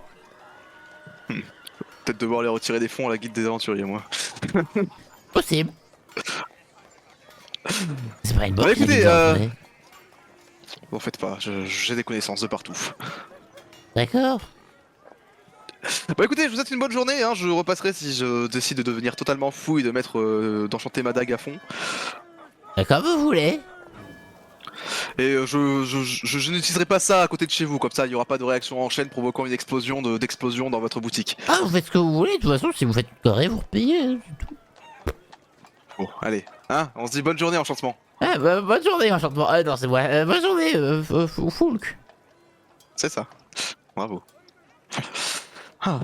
Peut-être devoir les retirer des fonds à la guide des aventuriers, moi. Possible. C'est pas une bonne Bah, écoutez, idée, vous entendez. Vous faites pas, j'ai des connaissances de partout. D'accord. Bah écoutez, je vous souhaite une bonne journée, hein. Je repasserai si je décide de devenir totalement fou et de mettre d'enchanter ma dague à fond. Comme vous voulez. Et je n'utiliserai pas ça à côté de chez vous, comme ça il n'y aura pas de réaction en chaîne provoquant une explosion d'explosion dans votre boutique. Ah, vous faites ce que vous voulez, de toute façon, si vous faites une connerie, vous repayez. Hein, c'est tout. Bon, allez, hein, on se dit bonne journée, enchantement. Ah, bah, bonne journée, enchantement. Ah, non, c'est moi. Bonne journée, Foulk. C'est ça. Bravo. Ah.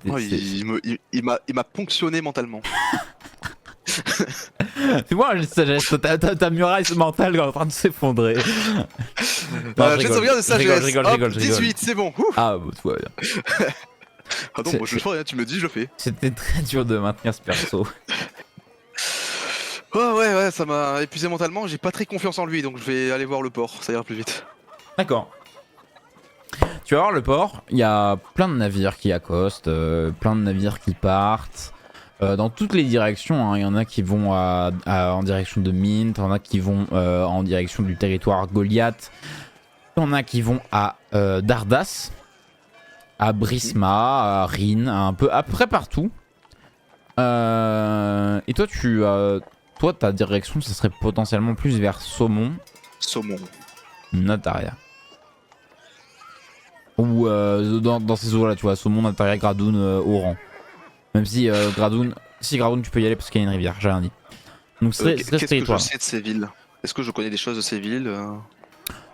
Oh, il m'a ponctionné mentalement. C'est moi, ta muraille mentale est en train de s'effondrer. J'ai une sauvegarde de sagesse. Je rigole. 18, c'est bon. Ouf. Ah, bah, tout va bien. Ah non, moi je le ferai, hein, tu me le dis, je le fais. C'était très dur de maintenir ce perso. Ouais, ça m'a épuisé mentalement, j'ai pas très confiance en lui, donc je vais aller voir le port, ça ira plus vite. D'accord. Tu vas voir le port, il y a plein de navires qui accostent, plein de navires qui partent. Dans toutes les directions, hein. Il y en a qui vont en direction de Mint, il y en a qui vont en direction du territoire Goliath, il y en a qui vont à Dardas, à Brisma, à Rin, un peu à peu près partout. Et toi, ta direction, ça serait potentiellement plus vers Saumon, Nataria. Ou dans ces eaux-là, tu vois, Saumon, Nataria, Gradoun, Oran. Même si Gradoun, tu peux y aller parce qu'il y a une rivière, j'ai rien dit. Donc qu'est-ce que je sais de ces villes? Est-ce que je connais des choses de ces villes?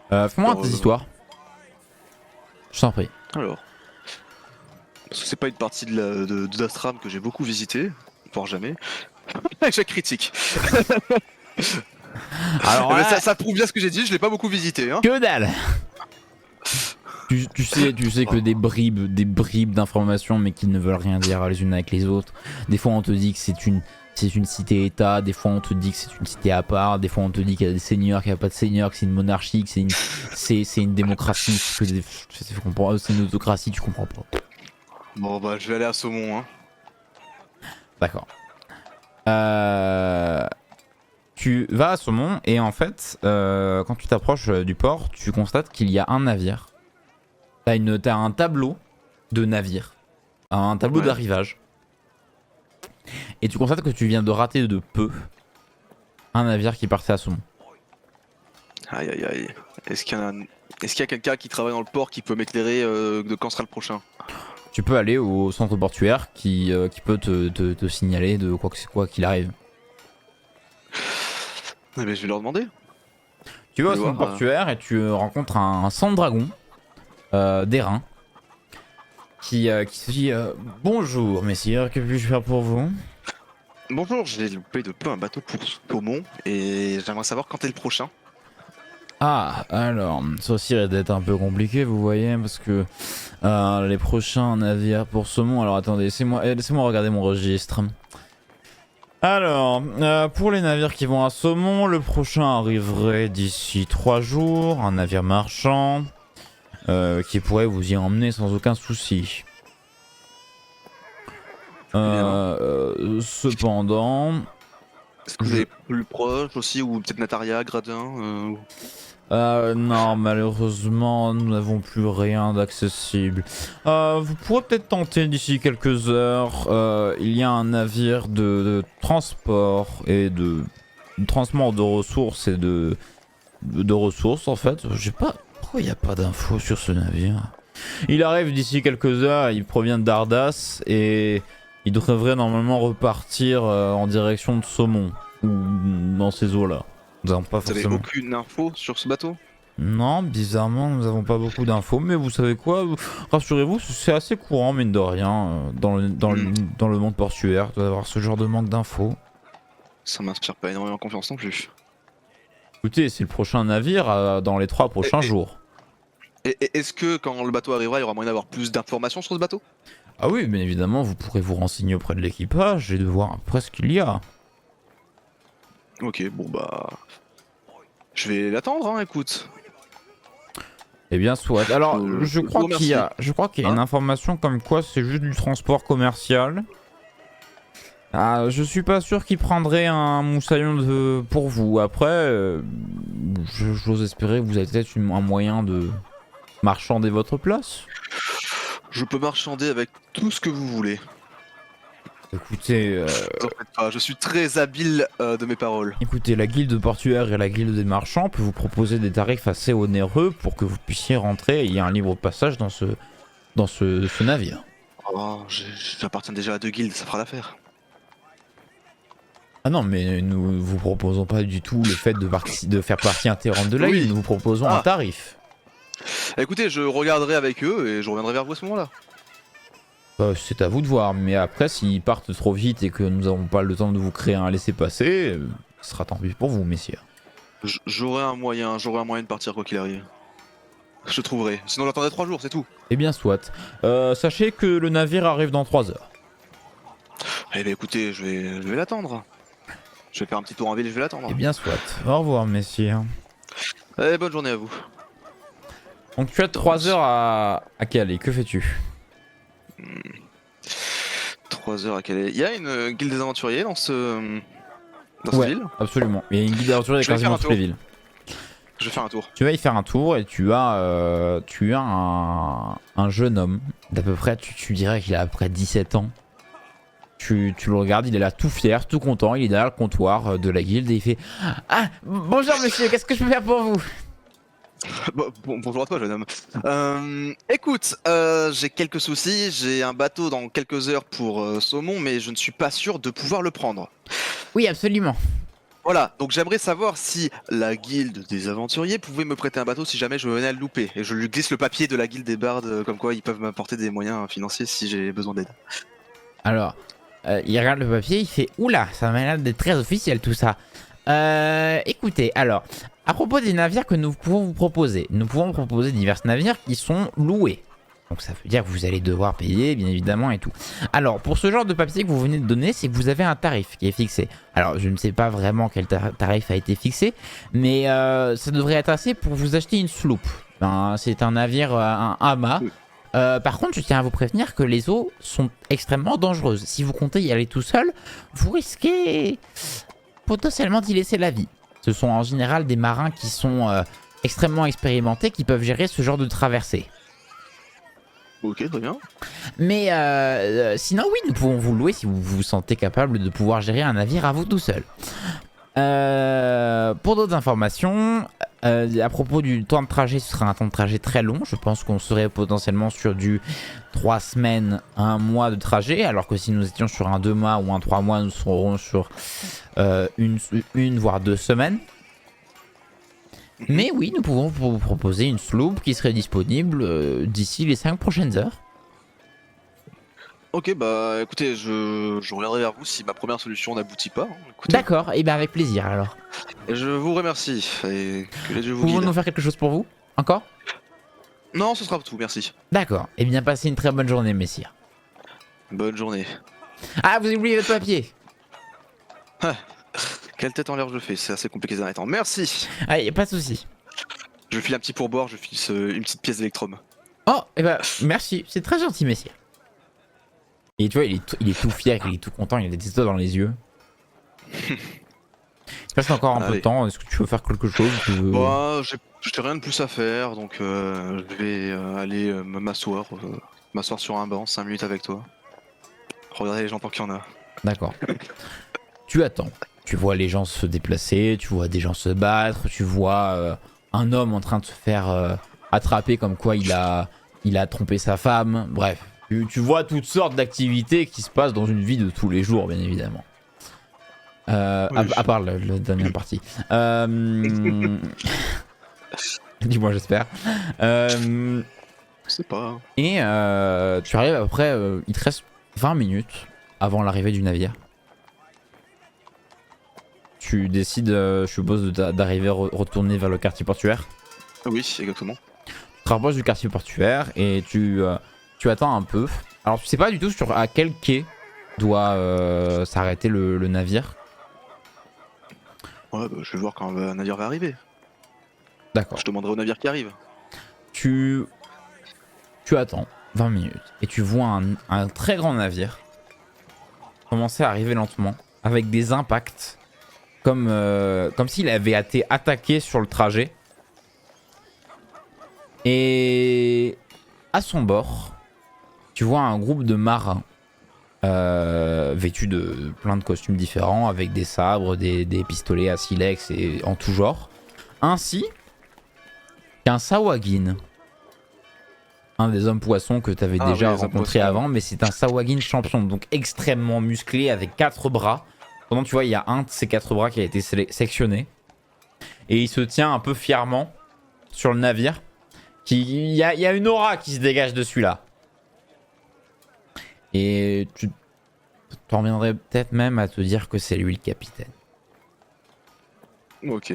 Fais-moi tes histoires. Je t'en prie. Alors. Parce que c'est pas une partie de d'Astram que j'ai beaucoup visité, voire jamais. Échec critique. Alors là, ça prouve bien ce que j'ai dit, je l'ai pas beaucoup visité. Hein. Que dalle. Tu sais que des bribes d'informations, mais qui ne veulent rien dire les unes avec les autres. Des fois, on te dit que c'est une cité-état. Des fois, on te dit que c'est une cité à part. Des fois, on te dit qu'il y a des seigneurs, qu'il n'y a pas de seigneurs, que c'est une monarchie, que c'est une démocratie, que c'est une autocratie. Tu comprends pas. Bon, bah, je vais aller à Saumon. Hein. D'accord. Tu vas à Saumon et en fait, quand tu t'approches du port, tu constates qu'il y a un navire. T'as un tableau de navire, un tableau d'arrivage. Et tu constates que tu viens de rater de peu un navire qui partait à Saumon. Aïe. Est-ce qu'il y a quelqu'un qui travaille dans le port qui peut m'éclairer de quand sera le prochain? Tu peux aller au centre portuaire qui peut te signaler de quoi qu'il arrive. Eh ben, je vais leur demander. Tu vas au centre portuaire et tu rencontres un sang de dragon d'airain qui se dit bonjour messieurs, que puis-je faire pour vous? Bonjour, j'ai loupé de peu un bateau pour Saumon et j'aimerais savoir quand est le prochain. Ah, alors, ça aussi risque d'être un peu compliqué, vous voyez, parce que les prochains navires pour Saumon. Alors attendez, laissez-moi regarder mon registre. Alors, pour les navires qui vont à Saumon, le prochain arriverait d'ici 3 jours, un navire marchand qui pourrait vous y emmener sans aucun souci. Cependant... Est-ce que vous avez plus proche aussi, ou peut-être Nataria, Gradin Non, malheureusement, nous n'avons plus rien d'accessible. Vous pourrez peut-être tenter d'ici quelques heures. Il y a un navire de transport et de transport de ressources et de ressources en fait. Je sais pas pourquoi il n'y a pas d'infos sur ce navire. Il arrive d'ici quelques heures, il provient d'Ardas et il devrait normalement repartir en direction de Saumon ou dans ces eaux-là. Nous n'avons pas Vous avez forcément. aucune info sur ce bateau? Non, bizarrement, nous n'avons pas beaucoup d'infos, mais vous savez quoi? Rassurez-vous, c'est assez courant, mine de rien, dans le monde portuaire, d'avoir ce genre de manque d'infos. Ça m'inspire pas énormément confiance non plus. Écoutez, c'est le prochain navire dans les 3 prochains jours. Et est-ce que quand le bateau arrivera, il y aura moyen d'avoir plus d'informations sur ce bateau? Ah oui, bien évidemment, vous pourrez vous renseigner auprès de l'équipage et de voir après ce qu'il y a. Ok, bon bah... Je vais l'attendre, hein, écoute. Eh bien, soit. Alors, je vous crois qu'il y a, remercie. une information comme quoi c'est juste du transport commercial. Ah, je suis pas sûr qu'il prendrait un moussaillon pour vous. Après, j'ose espérer que vous avez peut-être un moyen de marchander votre place. Je peux marchander avec tout ce que vous voulez. Écoutez, Ne vous en faites pas, je suis très habile de mes paroles. écoutez, la guilde portuaire et la guilde des marchands peut vous proposer des tarifs assez onéreux pour que vous puissiez rentrer et il y a un libre passage dans ce navire. Oh, j'appartiens déjà à 2 guildes, ça fera l'affaire. Ah non, mais nous vous proposons pas du tout le fait de faire partie intégrante de la Oui. guilde, nous vous proposons un Ah. tarif. Écoutez, je regarderai avec eux et je reviendrai vers vous à ce moment-là. C'est à vous de voir, mais après s'ils partent trop vite et que nous n'avons pas le temps de vous créer un laissez-passer, ce sera tant pis pour vous, messieurs. J'aurai un moyen de partir quoi qu'il arrive. Je trouverai. Sinon j'attendrai 3 jours, c'est tout. Eh bien soit. Sachez que le navire arrive dans 3 heures. Eh bien écoutez, je vais l'attendre. Je vais faire un petit tour en ville et je vais l'attendre. Eh bien soit. Au revoir, messieurs. Eh, bonne journée à vous. Donc tu as 3 heures à Calais, que fais-tu? 3 heures à Calais. Il y a une guilde des aventuriers dans cette Ouais. ville. Absolument. Il y a une guide d'aventure Je vais quasiment faire un toutes les tour. villes. Je vais faire un tour. Tu vas y faire un tour et tu as un jeune homme d'à peu près, tu dirais qu'il a à peu près 17 ans. Tu le regardes, il est là tout fier, tout content, il est derrière le comptoir de la guilde et il fait « Ah, bonjour monsieur, qu'est-ce que je peux faire pour vous ?» Bonjour à toi, jeune homme. Écoute, j'ai quelques soucis. J'ai un bateau dans quelques heures pour Saumon, mais je ne suis pas sûr de pouvoir le prendre. Oui, absolument. Voilà, donc j'aimerais savoir si la guilde des aventuriers pouvait me prêter un bateau si jamais je venais à le louper. Et je lui glisse le papier de la guilde des bardes, comme quoi ils peuvent m'apporter des moyens financiers si j'ai besoin d'aide. Alors, il regarde le papier, il fait « Oula, ça m'a l'air d'être très officiel tout ça. Écoutez, alors, à propos des navires que nous pouvons vous proposer, nous pouvons proposer divers navires qui sont loués. Donc ça veut dire que vous allez devoir payer, bien évidemment, et tout. Alors, pour ce genre de papier que vous venez de donner, c'est que vous avez un tarif qui est fixé. Alors, je ne sais pas vraiment quel tarif a été fixé, mais ça devrait être assez pour vous acheter une sloop. Ben, c'est un navire, un amas. Oui. Par contre, je tiens à vous prévenir que les eaux sont extrêmement dangereuses. Si vous comptez y aller tout seul, vous risquez potentiellement d'y laisser la vie. Ce sont en général des marins qui sont extrêmement expérimentés qui peuvent gérer ce genre de traversée. Ok, très bien. Mais sinon, oui, nous pouvons vous louer si vous vous sentez capable de pouvoir gérer un navire à vous tout seul. Pour d'autres informations, à propos du temps de trajet, ce sera un temps de trajet très long. Je pense qu'on serait potentiellement sur du 3 semaines à 1 mois de trajet, alors que si nous étions sur un 2 mois ou un 3 mois, nous serons sur une voire 2 semaines. Mais oui, nous pouvons vous proposer une sloop qui serait disponible d'ici les 5 prochaines heures. Ok, bah écoutez, je reviendrai vers vous si ma première solution n'aboutit pas. Hein. Écoutez, D'accord, et bien avec plaisir alors. et je vous remercie et que les dieux vous Pouvons-nous guident. faire quelque chose pour vous? Encore? Non, ce sera tout, merci. D'accord, et bien passez une très bonne journée, messire. Bonne journée. Ah, vous avez oublié votre papier. Quelle tête en l'air je fais, c'est assez compliqué ces derniers temps. Merci. Allez, pas de soucis. Je file un petit pourboire, je file une petite pièce d'électrum. Oh, et ben merci, c'est très gentil, messire. Et tu vois, il est tout fier, il est tout content, il a des étoiles dans les yeux. Il se passe encore un peu de Allez. temps, est-ce que tu veux faire quelque chose? Tu veux- Bah, j'ai J'ai rien de plus à faire, donc je vais aller m'asseoir sur un banc 5 minutes avec toi. Regarder les gens tant qu'il y en a. D'accord. Tu attends. Tu vois les gens se déplacer, tu vois des gens se battre, tu vois un homme en train de se faire attraper comme quoi il a trompé sa femme. Bref, tu vois toutes sortes d'activités qui se passent dans une vie de tous les jours, bien évidemment. Oui. À part la dernière partie. Dis-moi, j'espère. Je sais pas. Et tu arrives après, il te reste 20 minutes avant l'arrivée du navire. Tu décides, je suppose, d'arriver retourner vers le quartier portuaire. Oui, exactement. Tu te rapproches du quartier portuaire et tu attends un peu. Alors tu sais pas du tout à quel quai doit s'arrêter le navire. Ouais, bah, je vais voir quand un navire va arriver. D'accord. Je demanderai au navire qui arrive. Tu attends 20 minutes et tu vois un très grand navire commencer à arriver lentement avec des impacts comme s'il avait été attaqué sur le trajet. Et à son bord, tu vois un groupe de marins vêtus de plein de costumes différents avec des sabres, des pistolets à silex et en tout genre, ainsi qu'un Sawagin. Un des hommes poissons que tu avais déjà rencontré avant, mais c'est un Sawagin champion, donc extrêmement musclé avec 4 bras. Pendant tu vois, il y a un de ces 4 bras qui a été sectionné. Et il se tient un peu fièrement sur le navire. Il y a une aura qui se dégage de celui-là. Et tu t'en reviendrais peut-être même à te dire que c'est lui le capitaine. Ok.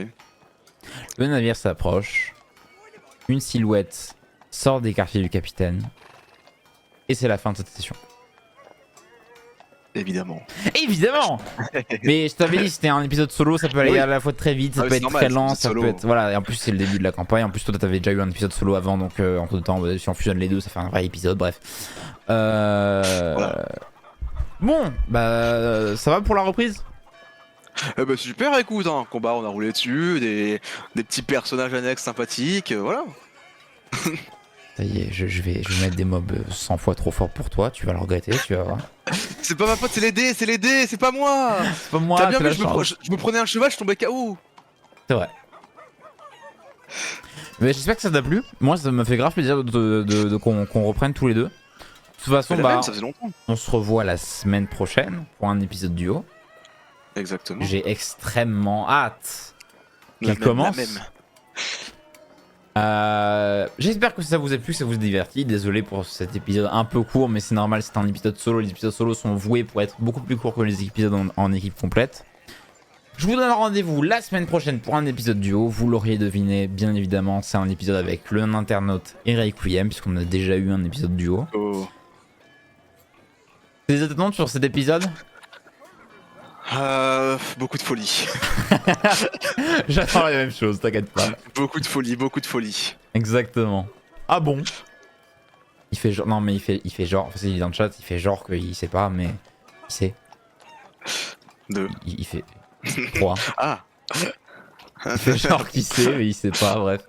Le navire s'approche. Une silhouette sort des quartiers du capitaine. Et c'est la fin de cette session. Évidemment. Évidemment. Mais je t'avais dit, c'était un épisode solo, ça peut aller à la fois très vite, ça peut être normal, très lent, ça solo. peut être... Voilà, et en plus c'est le début de la campagne, en plus toi t'avais déjà eu un épisode solo avant, donc entre temps, si on fusionne les deux, ça fait un vrai épisode, bref. Voilà. Bon, bah ça va pour la reprise? Eh bah super, écoute, hein. Combat, on a roulé dessus, des petits personnages annexes sympathiques, voilà. Ça y est, je vais mettre des mobs 100 fois trop forts pour toi, tu vas le regretter, tu vas voir. C'est pas ma faute, c'est les dés, c'est pas moi. C'est pas moi, T'as bien c'est vu, la chance. je me prenais un cheval, je tombais KO. C'est vrai. Mais j'espère que ça t'a plu. Moi, ça me fait grave plaisir qu'on reprenne tous les deux. De toute façon, Bah, ça faisait longtemps. on se revoit la semaine prochaine pour un épisode duo. Exactement. J'ai extrêmement hâte qu'elle La commence. même. J'espère que ça vous a plu, que ça vous a diverti. Désolé pour cet épisode un peu court, mais c'est normal, c'est un épisode solo. Les épisodes solo sont voués pour être beaucoup plus courts que les épisodes en équipe complète. Je vous donne rendez-vous la semaine prochaine pour un épisode duo. Vous l'auriez deviné, bien évidemment, c'est un épisode avec le internaute et Requiem, puisqu'on a déjà eu un épisode duo. Oh. Des attentes sur cet épisode? Beaucoup de folie. J'attends la même chose, t'inquiète pas. Beaucoup de folie. Exactement. Ah bon? Il fait genre... Non mais il fait genre... Enfin, c'est dans le chat, il fait genre qu'il sait pas, mais... Il sait. Il fait... 3. Ah. Il fait genre qu'il sait, mais il sait pas, bref.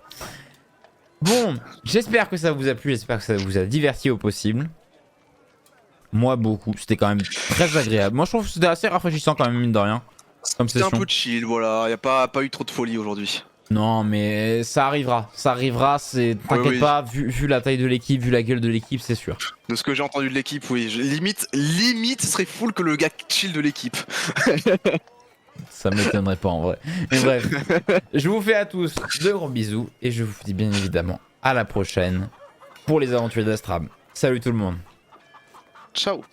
Bon, j'espère que ça vous a plu, j'espère que ça vous a diverti au possible. Moi beaucoup, c'était quand même très agréable. Moi je trouve que c'était assez rafraîchissant quand même, mine de rien. Comme C'était un session. peu chill, voilà. Y a pas eu trop de folie aujourd'hui. Non mais ça arrivera, c'est... T'inquiète Oui. pas, vu la taille de l'équipe, vu la gueule de l'équipe, c'est sûr. De ce que j'ai entendu de l'équipe, oui. Limite, ce serait full que le gars chill de l'équipe. Ça m'étonnerait pas en vrai. Mais bref, je vous fais à tous de gros bisous et je vous dis bien évidemment à la prochaine pour les aventures d'Astram. Salut tout le monde. Ciao.